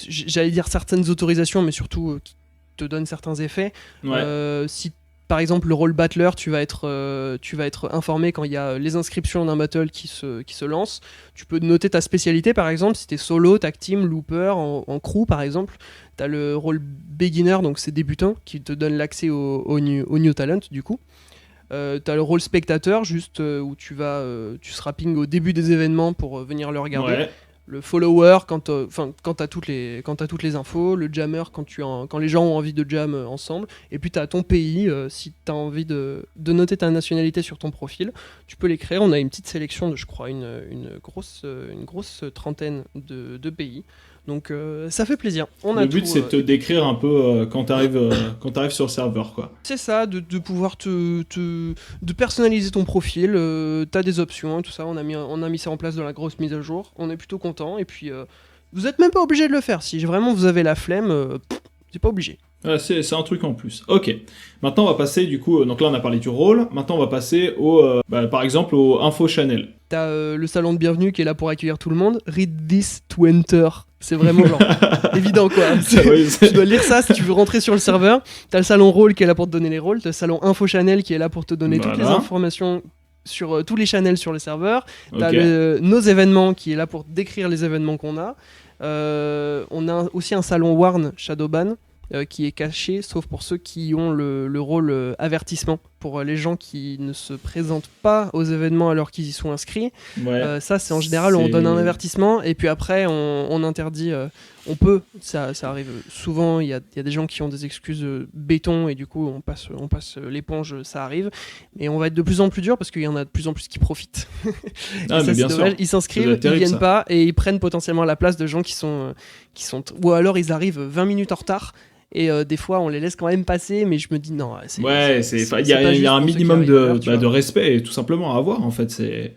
j'allais dire certaines autorisations, mais surtout qui te donnent certains effets. Ouais. Si par exemple le rôle battler, tu vas être informé quand il y a les inscriptions d'un battle qui se lance. Tu peux noter ta spécialité par exemple, si t'es solo, tag team, looper, en crew par exemple. T'as le rôle beginner, donc c'est débutant, qui te donne l'accès au new talent du coup. T'as le rôle spectateur, juste où tu seras ping au début des événements pour venir le regarder. Ouais. Le follower quand t'as toutes les infos, le jammer quand les gens ont envie de jam ensemble, et puis t'as ton pays, si t'as envie de noter ta nationalité sur ton profil, tu peux l'écrire. On a une petite sélection de, je crois, une grosse trentaine de pays. Donc ça fait plaisir. Le but c'est de te décrire un peu quand t'arrives sur le serveur quoi. C'est ça, de pouvoir de personnaliser ton profil. T'as des options, tout ça. On a mis ça en place dans la grosse mise à jour. On est plutôt content. Et puis vous êtes même pas obligé de le faire. Si vraiment vous avez la flemme, c'est pas obligé. Ouais, c'est un truc en plus. Ok. Maintenant on va passer du coup. Donc là on a parlé du rôle. Maintenant on va passer par exemple au info channel. T'as le salon de bienvenue qui est là pour accueillir tout le monde. Read this to enter. C'est vraiment genre évident quoi. Tu dois lire ça si tu veux rentrer sur le serveur. T'as le salon rôle qui est là pour te donner les rôles. T'as le salon info channel qui est là pour te donner toutes les informations sur tous les channels sur le serveur. T'as nos événements qui est là pour décrire les événements qu'on a. On a aussi un salon Warn Shadowban qui est caché, sauf pour ceux qui ont le rôle avertissement, pour les gens qui ne se présentent pas aux événements alors qu'ils y sont inscrits. Ouais, ça, c'est en général, on donne un avertissement, et puis après, on interdit. On peut, ça arrive souvent, il y a des gens qui ont des excuses béton, et du coup, on passe l'éponge, ça arrive. Mais on va être de plus en plus dur, parce qu'il y en a de plus en plus qui profitent. Ah, mais bien sûr. Ils s'inscrivent, ils viennent pas, et ils prennent potentiellement la place de gens qui sont ou alors ils arrivent 20 minutes en retard. Et des fois, on les laisse quand même passer, mais je me dis non. Il y a un minimum de respect, tout simplement, à avoir, en fait. C'est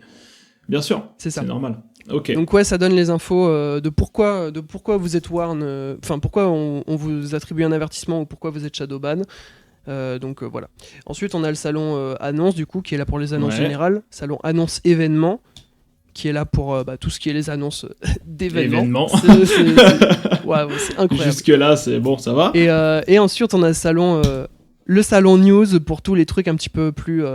bien sûr. C'est ça. C'est normal. Ok. Donc ouais, ça donne les infos de pourquoi vous êtes Warn, pourquoi on vous attribue un avertissement, ou pourquoi vous êtes Shadowban. Donc voilà. Ensuite, on a le salon annonce, du coup, qui est là pour les annonces générales. Salon annonce événements, qui est là pour tout ce qui est les annonces d'événements. C'est incroyable. Jusque-là, c'est bon, ça va. Et ensuite, on a le salon news pour tous les trucs un petit peu plus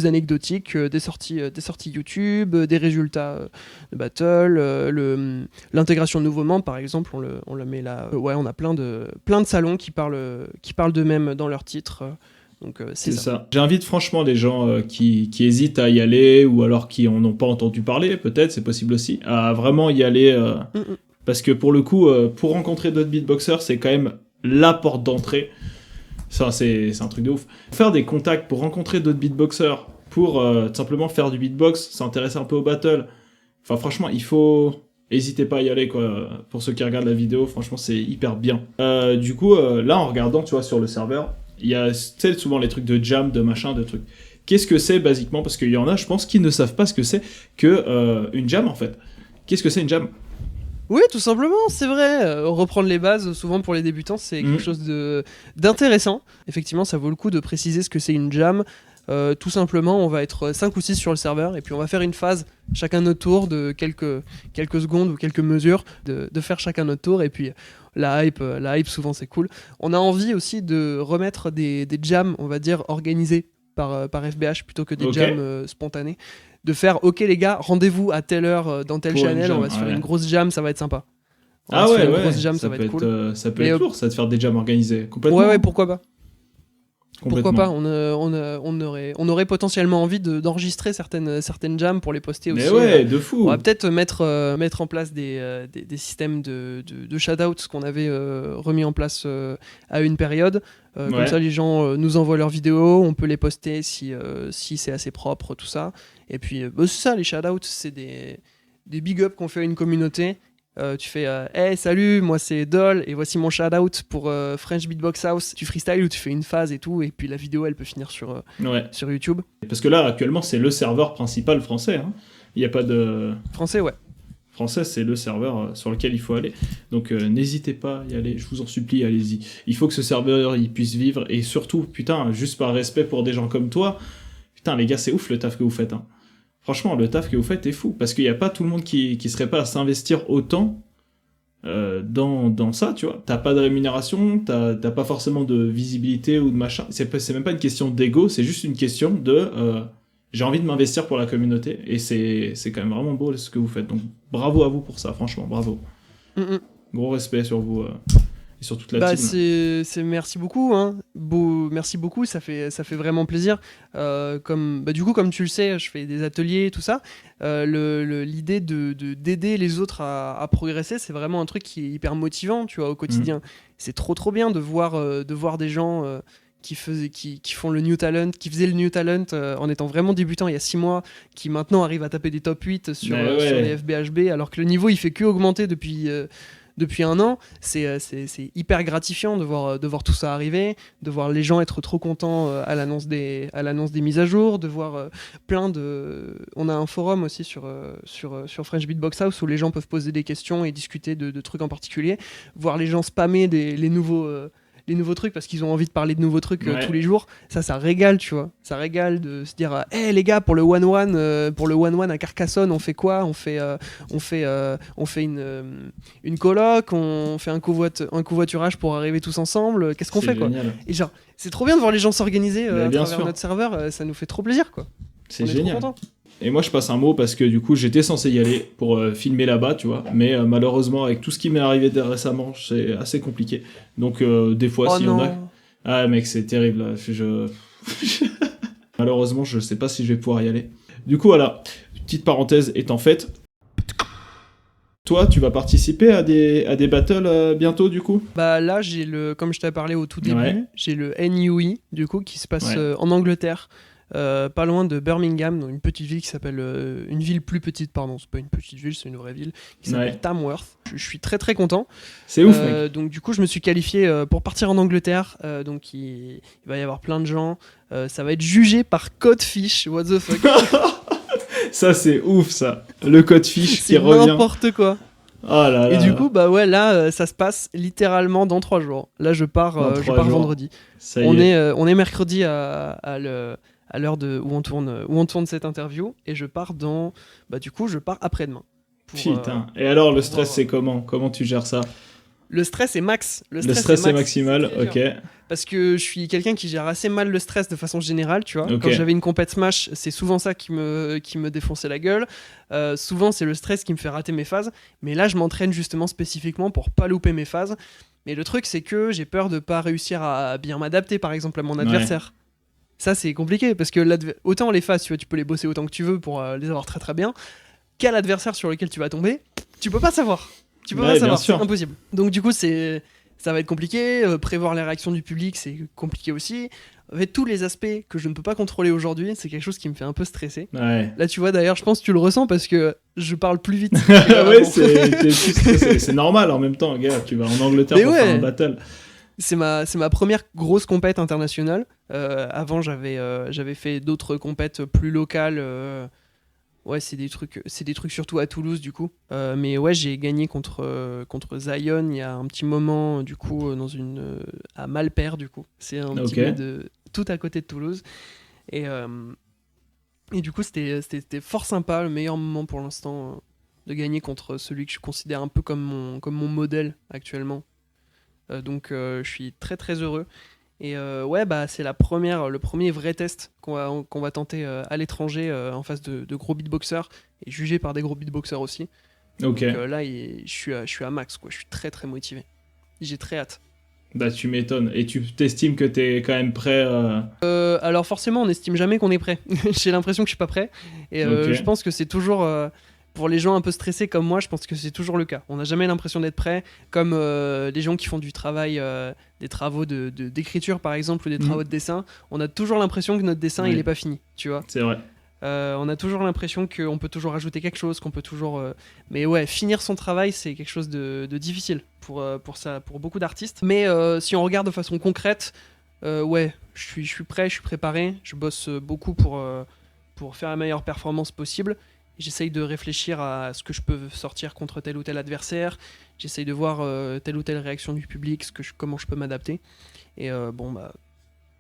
anecdotiques, des sorties YouTube, des résultats de battle, l'intégration de nouveaux membres, par exemple, on le met là. On a plein de salons qui parlent d'eux-mêmes dans leur titre. Donc, c'est ça. J'invite franchement les gens qui hésitent à y aller, ou alors qui en ont pas entendu parler, peut-être, c'est possible aussi, à vraiment y aller. Parce que pour le coup, pour rencontrer d'autres beatboxers, c'est quand même la porte d'entrée. Ça, c'est un truc de ouf. Faire des contacts pour rencontrer d'autres beatboxers, pour tout simplement faire du beatbox, s'intéresser un peu au battle. Enfin, franchement, N'hésitez pas à y aller, quoi. Pour ceux qui regardent la vidéo, franchement, c'est hyper bien. Du coup, là, en regardant, tu vois, sur le serveur, il y a, tu sais, souvent les trucs de jam, de machin, de trucs. Qu'est-ce que c'est, basiquement? Parce qu'il y en a, je pense, qui ne savent pas ce que c'est que une jam, en fait. Qu'est-ce que c'est une jam? Oui, tout simplement, c'est vrai. Reprendre les bases, souvent pour les débutants, c'est quelque chose d'intéressant. Effectivement, ça vaut le coup de préciser ce que c'est une jam. Tout simplement, on va être 5 ou 6 sur le serveur et puis on va faire une phase, chacun notre tour, de quelques secondes ou quelques mesures, de faire chacun notre tour. Et puis la hype souvent c'est cool. On a envie aussi de remettre des jams, on va dire, organisés par FBH plutôt que des jams spontanés. De faire, ok les gars, rendez-vous à telle heure dans tel channel, on va se faire une grosse jam, ça va être sympa. Grosse jam, ça va être cool. Ça peut être lourd, ça, de faire des jams organisés, complètement. Ouais, pourquoi pas. Pourquoi pas, on aurait potentiellement envie d'enregistrer certaines jams pour les poster aussi. Mais ouais, de fou. On va peut-être mettre en place des systèmes de shout-out, ce qu'on avait remis en place à une période. Comme ça, les gens nous envoient leurs vidéos, on peut les poster si c'est assez propre, tout ça. Et puis, c'est ça, les shout-outs, c'est des big-ups qu'on fait à une communauté. Tu fais hey salut, moi c'est Dol et voici mon shout-out pour French Beatbox House. Tu freestyle ou tu fais une phase et tout, et puis la vidéo elle peut finir sur YouTube. Parce que là actuellement c'est le serveur principal français, hein. Il n'y a pas de... Français, ouais. Français, c'est le serveur sur lequel il faut aller. Donc n'hésitez pas à y aller, je vous en supplie, allez-y. Il faut que ce serveur il puisse vivre, et surtout, putain, juste par respect pour des gens comme toi, putain les gars, c'est ouf le taf que vous faites, hein. Franchement, le taf que vous faites est fou, parce qu'il n'y a pas tout le monde qui serait pas à s'investir autant dans ça, tu vois. T'as pas de rémunération, t'as pas forcément de visibilité ou de machin. C'est même pas une question d'ego, c'est juste une question de j'ai envie de m'investir pour la communauté, et c'est quand même vraiment beau ce que vous faites. Donc bravo à vous pour ça, franchement, bravo. Gros respect sur vous et sur toute la team. Merci beaucoup, hein. Merci beaucoup, ça fait vraiment plaisir. Du coup, comme tu le sais, je fais des ateliers, tout ça. L'idée d'aider les autres à progresser, c'est vraiment un truc qui est hyper motivant, tu vois, au quotidien. C'est trop bien de voir des gens qui font le new talent, qui faisaient le new talent en étant vraiment débutants il y a 6 mois, qui maintenant arrivent à taper des top 8 sur les FBHB, alors que le niveau il fait que augmenter depuis un an. C'est hyper gratifiant de voir tout ça arriver, de voir les gens être trop contents à l'annonce des mises à jour, de voir on a un forum aussi sur French Beatbox House où les gens peuvent poser des questions et discuter de trucs en particulier, voir les gens spammer les nouveaux trucs parce qu'ils ont envie de parler de nouveaux trucs tous les jours. Ça régale, tu vois. Ça régale de se dire hey, les gars, pour le 1-1 à Carcassonne, on fait quoi? On fait une coloc, on fait un covoiturage pour arriver tous ensemble. Qu'est-ce qu'on fait, quoi? Et genre, c'est trop bien de voir les gens s'organiser à travers notre serveur. Ça nous fait trop plaisir, quoi. C'est génial. Et moi, je passe un mot parce que du coup, j'étais censé y aller pour filmer là-bas, tu vois. Mais malheureusement, avec tout ce qui m'est arrivé récemment, c'est assez compliqué. Donc, des fois, s'il y en a... Ah, mec, c'est terrible. Là. Malheureusement, je sais pas si je vais pouvoir y aller. Du coup, voilà. Petite parenthèse étant faite. Toi, tu vas participer à des battles bientôt, du coup? Bah là, comme je t'avais parlé au tout début, j'ai le NUI, du coup, qui se passe en Angleterre. Pas loin de Birmingham, dans une petite ville qui s'appelle une ville plus petite, pardon, c'est pas une petite ville, c'est une vraie ville qui s'appelle Tamworth. Je suis très très content. C'est ouf, mec. Donc du coup, je me suis qualifié pour partir en Angleterre. Donc il va y avoir plein de gens. Ça va être jugé par Codefish. What the fuck? Ça c'est ouf, ça. Le Codefish qui revient. C'est n'importe quoi. Oh là là. Et du coup, bah ouais, là, ça se passe littéralement dans 3 jours. Là, je pars vendredi. On est mercredi à l'heure où on tourne cette interview, et je pars je pars après-demain. Putain. Et alors, le stress, c'est comment tu gères ça? Le stress est max. Le stress est maximal, ok. Parce que je suis quelqu'un qui gère assez mal le stress de façon générale, tu vois. Okay. Quand j'avais une compète Smash, c'est souvent ça qui me défonçait la gueule. Souvent, c'est le stress qui me fait rater mes phases. Mais là, je m'entraîne justement spécifiquement pour pas louper mes phases. Mais le truc, c'est que j'ai peur de pas réussir à bien m'adapter, par exemple, à mon adversaire. Ça, c'est compliqué, parce que autant les phases, tu peux les bosser autant que tu veux pour les avoir très très bien. Quel adversaire sur lequel tu vas tomber, tu peux pas savoir. C'est impossible. Donc du coup, c'est ça va être compliqué. Prévoir les réactions du public, c'est compliqué aussi. En fait, tous les aspects que je ne peux pas contrôler aujourd'hui, c'est quelque chose qui me fait un peu stresser. Ouais. Là, tu vois, d'ailleurs, je pense que tu le ressens parce que je parle plus vite. Ouais, c'est normal en même temps, gars. Tu vas en Angleterre Mais pour ouais. faire un battle. C'est ma première grosse compète internationale. Avant, j'avais fait d'autres compètes plus locales. Ouais, c'est des trucs surtout à Toulouse du coup. Mais ouais, j'ai gagné contre Zion il y a un petit moment du coup à Malper du coup. C'est un petit Ok. bled tout à côté de Toulouse. Et, du coup, c'était fort sympa, le meilleur moment pour l'instant de gagner contre celui que je considère un peu comme mon modèle actuellement. Donc je suis très très heureux. Et ouais, bah, c'est le premier vrai test qu'on va tenter à l'étranger en face de gros beatboxers et jugé par des gros beatboxers aussi. Ok. Donc là, je suis à max, quoi. Je suis très très motivé. J'ai très hâte. Bah, tu m'étonnes. Et tu t'estimes que t'es quand même prêt Alors forcément, on n'estime jamais qu'on est prêt. J'ai l'impression que je suis pas prêt. Et Ok. je pense que c'est toujours... pour les gens un peu stressés comme moi, je pense que c'est toujours le cas. On n'a jamais l'impression d'être prêt, comme les gens qui font du travail, des travaux d'écriture par exemple, ou des travaux de dessin. On a toujours l'impression que notre dessin, Oui. il n'est pas fini, tu vois. C'est vrai. On a toujours l'impression qu'on peut toujours ajouter quelque chose, qu'on peut toujours... Mais ouais, finir son travail, c'est quelque chose de difficile pour beaucoup d'artistes. Mais si on regarde de façon concrète, ouais, je suis prêt, je suis préparé. Je bosse beaucoup pour faire la meilleure performance possible. J'essaye de réfléchir à ce que je peux sortir contre tel ou tel adversaire. J'essaye de voir telle ou telle réaction du public, comment je peux m'adapter. Et bon, bah...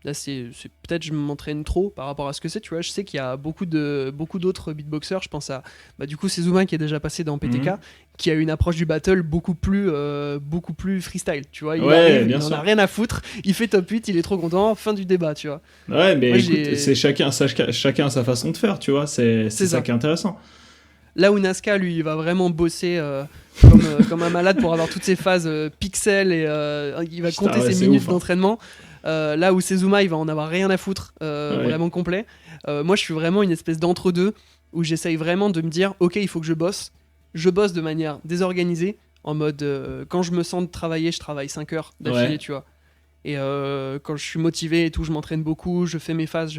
Là, c'est peut-être je m'entraîne trop par rapport à ce que c'est, tu vois. Je sais qu'il y a beaucoup d'autres beatboxers. Je pense à du coup Sezuma qui est déjà passé dans PTK, qui a une approche du battle beaucoup plus freestyle, tu vois. Il arrive, il en a rien à foutre. Il fait top 8, il est trop content. Fin du débat, tu vois. Ouais, mais moi, écoute, c'est chacun a sa façon de faire, tu vois. C'est ça qui est intéressant. Là où Nazca, lui, il va vraiment bosser comme un malade pour avoir toutes ses phases pixels et il va compter ses minutes d'entraînement. Là où Sezuma il va en avoir rien à foutre, vraiment complet. Moi je suis vraiment une espèce d'entre-deux où j'essaye vraiment de me dire ok, il faut que je bosse de manière désorganisée, en mode quand je me sens de travailler, je travaille 5 heures d'affilée, tu vois. Et quand je suis motivé et tout, je m'entraîne beaucoup, je fais mes phases,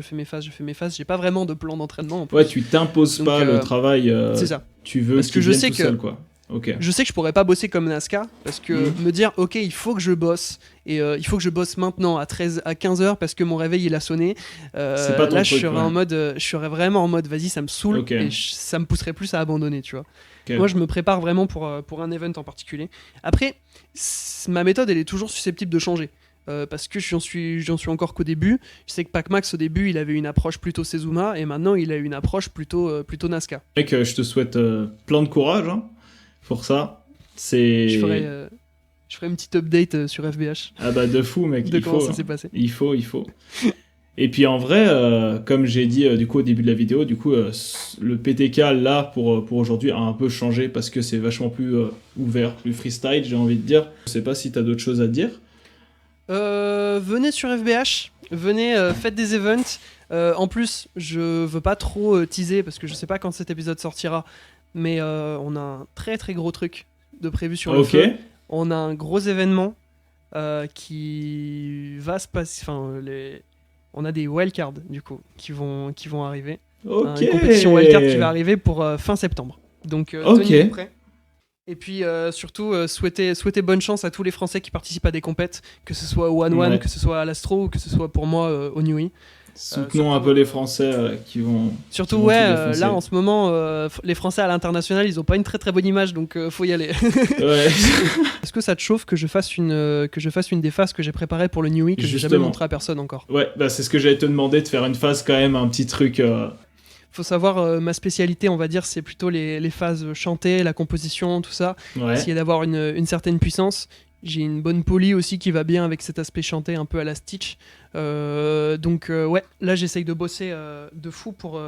j'ai pas vraiment de plan d'entraînement en plus. Ouais, tu t'imposes pas le travail, c'est ça. Tu veux parce que je sais tout seul, quoi. Okay. Je sais que je pourrais pas bosser comme Nazca parce que me dire ok, il faut que je bosse et il faut que je bosse maintenant à 15h parce que mon réveil il a sonné, c'est pas ton là truc, je serais vraiment en mode vas-y, ça me saoule et ça me pousserait plus à abandonner, tu vois. Moi je me prépare vraiment pour un event en particulier. Après ma méthode elle est toujours susceptible de changer. Parce que j'en suis encore qu'au début. Je sais que Pac-Max au début il avait une approche plutôt Sezuma et maintenant il a une approche plutôt Nazca. Mec, je te souhaite plein de courage pour ça. Je ferai une petite update sur FBH. Ah bah de fou, mec. Comment ça s'est passé. Il faut. Et puis en vrai, comme j'ai dit du coup au début de la vidéo, du coup le PTK là pour aujourd'hui a un peu changé parce que c'est vachement plus ouvert, plus freestyle, j'ai envie de dire. Je sais pas si t'as d'autres choses à dire. Venez sur FBH, faites des events. En plus, je veux pas trop teaser parce que je sais pas quand cet épisode sortira, mais on a un très très gros truc de prévu sur le feu. On a un gros événement qui va se passer. On a des wildcards du coup qui vont arriver. Une compétition wildcard qui va arriver pour fin septembre. Donc tenez-vous prêts. Et puis surtout, souhaiter bonne chance à tous les Français qui participent à des compètes, que ce soit au One, que ce soit à l'Astro ou que ce soit pour moi au Newey. Soutenons un peu les Français qui vont. Surtout, qui vont là en ce moment, les Français à l'international, ils ont pas une très très bonne image, donc faut y aller. Ouais. Est-ce que ça te chauffe que je fasse une des phases que j'ai préparées pour le Newey, que j'ai jamais montré à personne encore? Ouais, bah c'est ce que j'allais te demander, de faire une phase quand même, un petit truc. Faut savoir, ma spécialité, on va dire, c'est plutôt les phases chantées, la composition, tout ça. Essayer d'avoir une certaine puissance. J'ai une bonne poly aussi qui va bien avec cet aspect chanté un peu à la Stitch. Donc ouais, là j'essaye de bosser de fou pour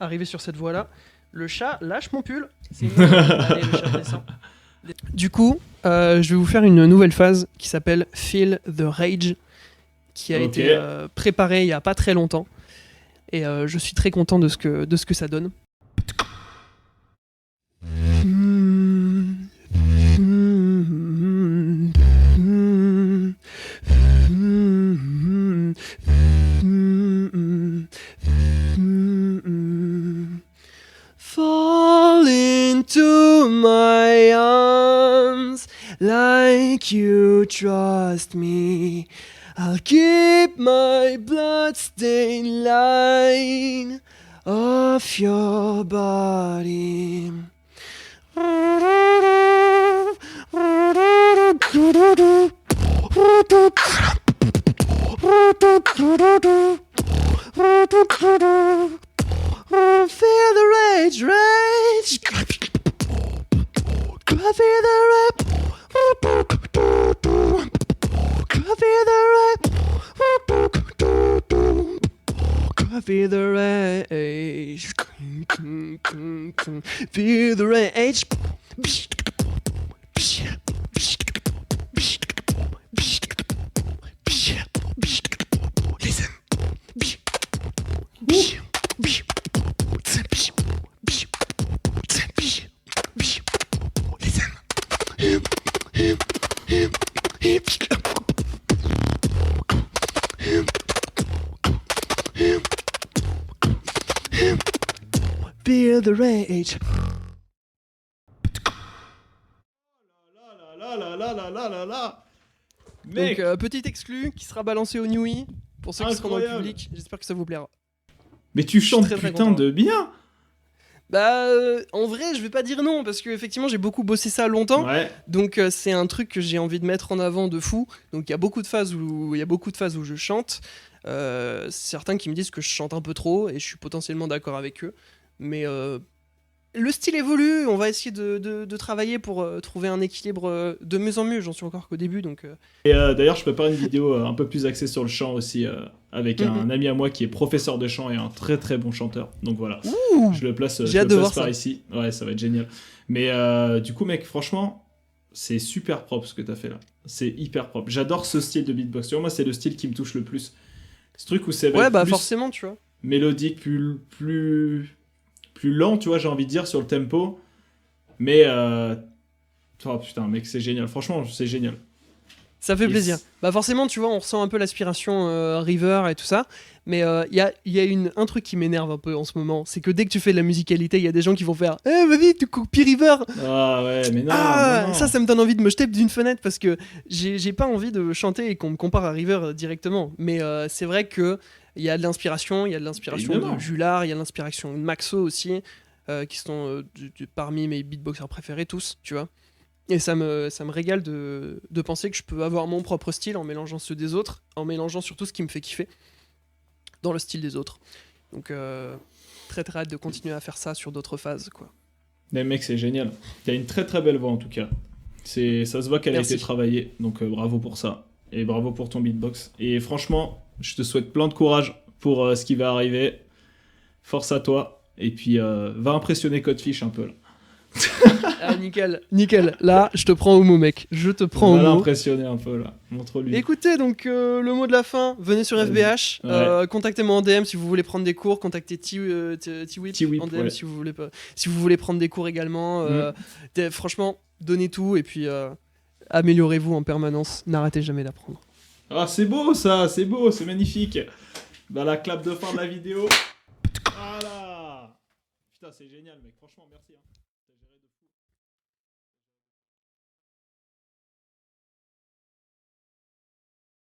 arriver sur cette voie-là. Le chat lâche mon pull. Allez, le chat descend. Du coup, je vais vous faire une nouvelle phase qui s'appelle Feel the Rage, qui a été préparée il y a pas très longtemps. Et je suis très content de ce que ça donne. my arms like you trust me. I'll keep my bloodstained line off your body. Feel the rage, rage. Feel the rage. Feel the rage. Feel the rage. Feel the rage. Listen. Feel the rage. Mec, Donc, petit exclu qui sera balancé au Newey pour ceux qui seront dans le incroyable. public. J'espère que ça vous plaira. mais tu chantes très, très putain content. de bien. Bah, en vrai, je vais pas dire non parce que effectivement, j'ai beaucoup bossé ça longtemps. Ouais. Donc, c'est un truc que j'ai envie de mettre en avant de fou. Donc, il y a beaucoup de phases où je chante. Certains qui me disent que je chante un peu trop et je suis potentiellement d'accord avec eux. Mais le style évolue. On va essayer de travailler pour trouver un équilibre de mieux en mieux. J'en suis encore qu'au début, donc. Et d'ailleurs, je prépare une vidéo un peu plus axée sur le chant aussi, avec un ami à moi qui est professeur de chant et un très très bon chanteur. Donc voilà, Ouh, je le place, j'ai hâte de voir par ça. ici. Ouais, ça va être génial. Mais du coup, mec, franchement, c'est super propre ce que t'as fait là. C'est hyper propre. J'adore ce style de beatbox. Tu vois, moi, c'est le style qui me touche le plus. Ce truc où c'est Ouais, bah plus forcément, tu vois. mélodique, plus lent, tu vois, j'ai envie de dire, sur le tempo. Mais oh putain, mec, c'est génial. Franchement, c'est génial. Ça fait Yes. plaisir. Bah forcément, tu vois, on ressent un peu l'aspiration River et tout ça. Mais il y a un truc qui m'énerve un peu en ce moment. C'est que dès que tu fais de la musicalité, il y a des gens qui vont faire « Eh, vas-y, tu copies River !» Ah ouais, mais non, non. Ça me donne envie de me jeter d'une fenêtre parce que j'ai pas envie de chanter et qu'on me compare à River directement. Mais c'est vrai que il y a de l'inspiration, Évidemment. de Julard, il y a de l'inspiration de Maxo aussi, qui sont parmi mes beatboxers préférés tous, tu vois. Et ça me régale de penser que je peux avoir mon propre style en mélangeant ceux des autres, en mélangeant surtout ce qui me fait kiffer dans le style des autres. Donc très très hâte de continuer à faire ça sur d'autres phases, quoi. Mais mec, c'est génial. T'as une très très belle voix en tout cas. Ça se voit qu'elle a Merci. été travaillée, donc bravo pour ça. Et bravo pour ton beatbox. Et franchement, je te souhaite plein de courage pour ce qui va arriver. Force à toi. Et puis, va impressionner Codefish un peu là. Ah, nickel. Là, je te prends au mot, mec. Je te prends au Va mot. l'impressionner un peu là. Montre-lui. Écoutez, donc le mot de la fin, venez sur Vas-y. FBH, Ouais. contactez-moi en DM si vous voulez prendre des cours, contactez T-Whip T-Whip, en DM ouais. si vous voulez prendre des cours également. Franchement, donnez tout et puis améliorez-vous en permanence, n'arrêtez jamais d'apprendre. Ah, c'est beau ça, c'est beau, c'est magnifique. Bah, la clap de fin de la vidéo. Voilà. Putain, c'est génial, mec. Franchement, merci. Hein.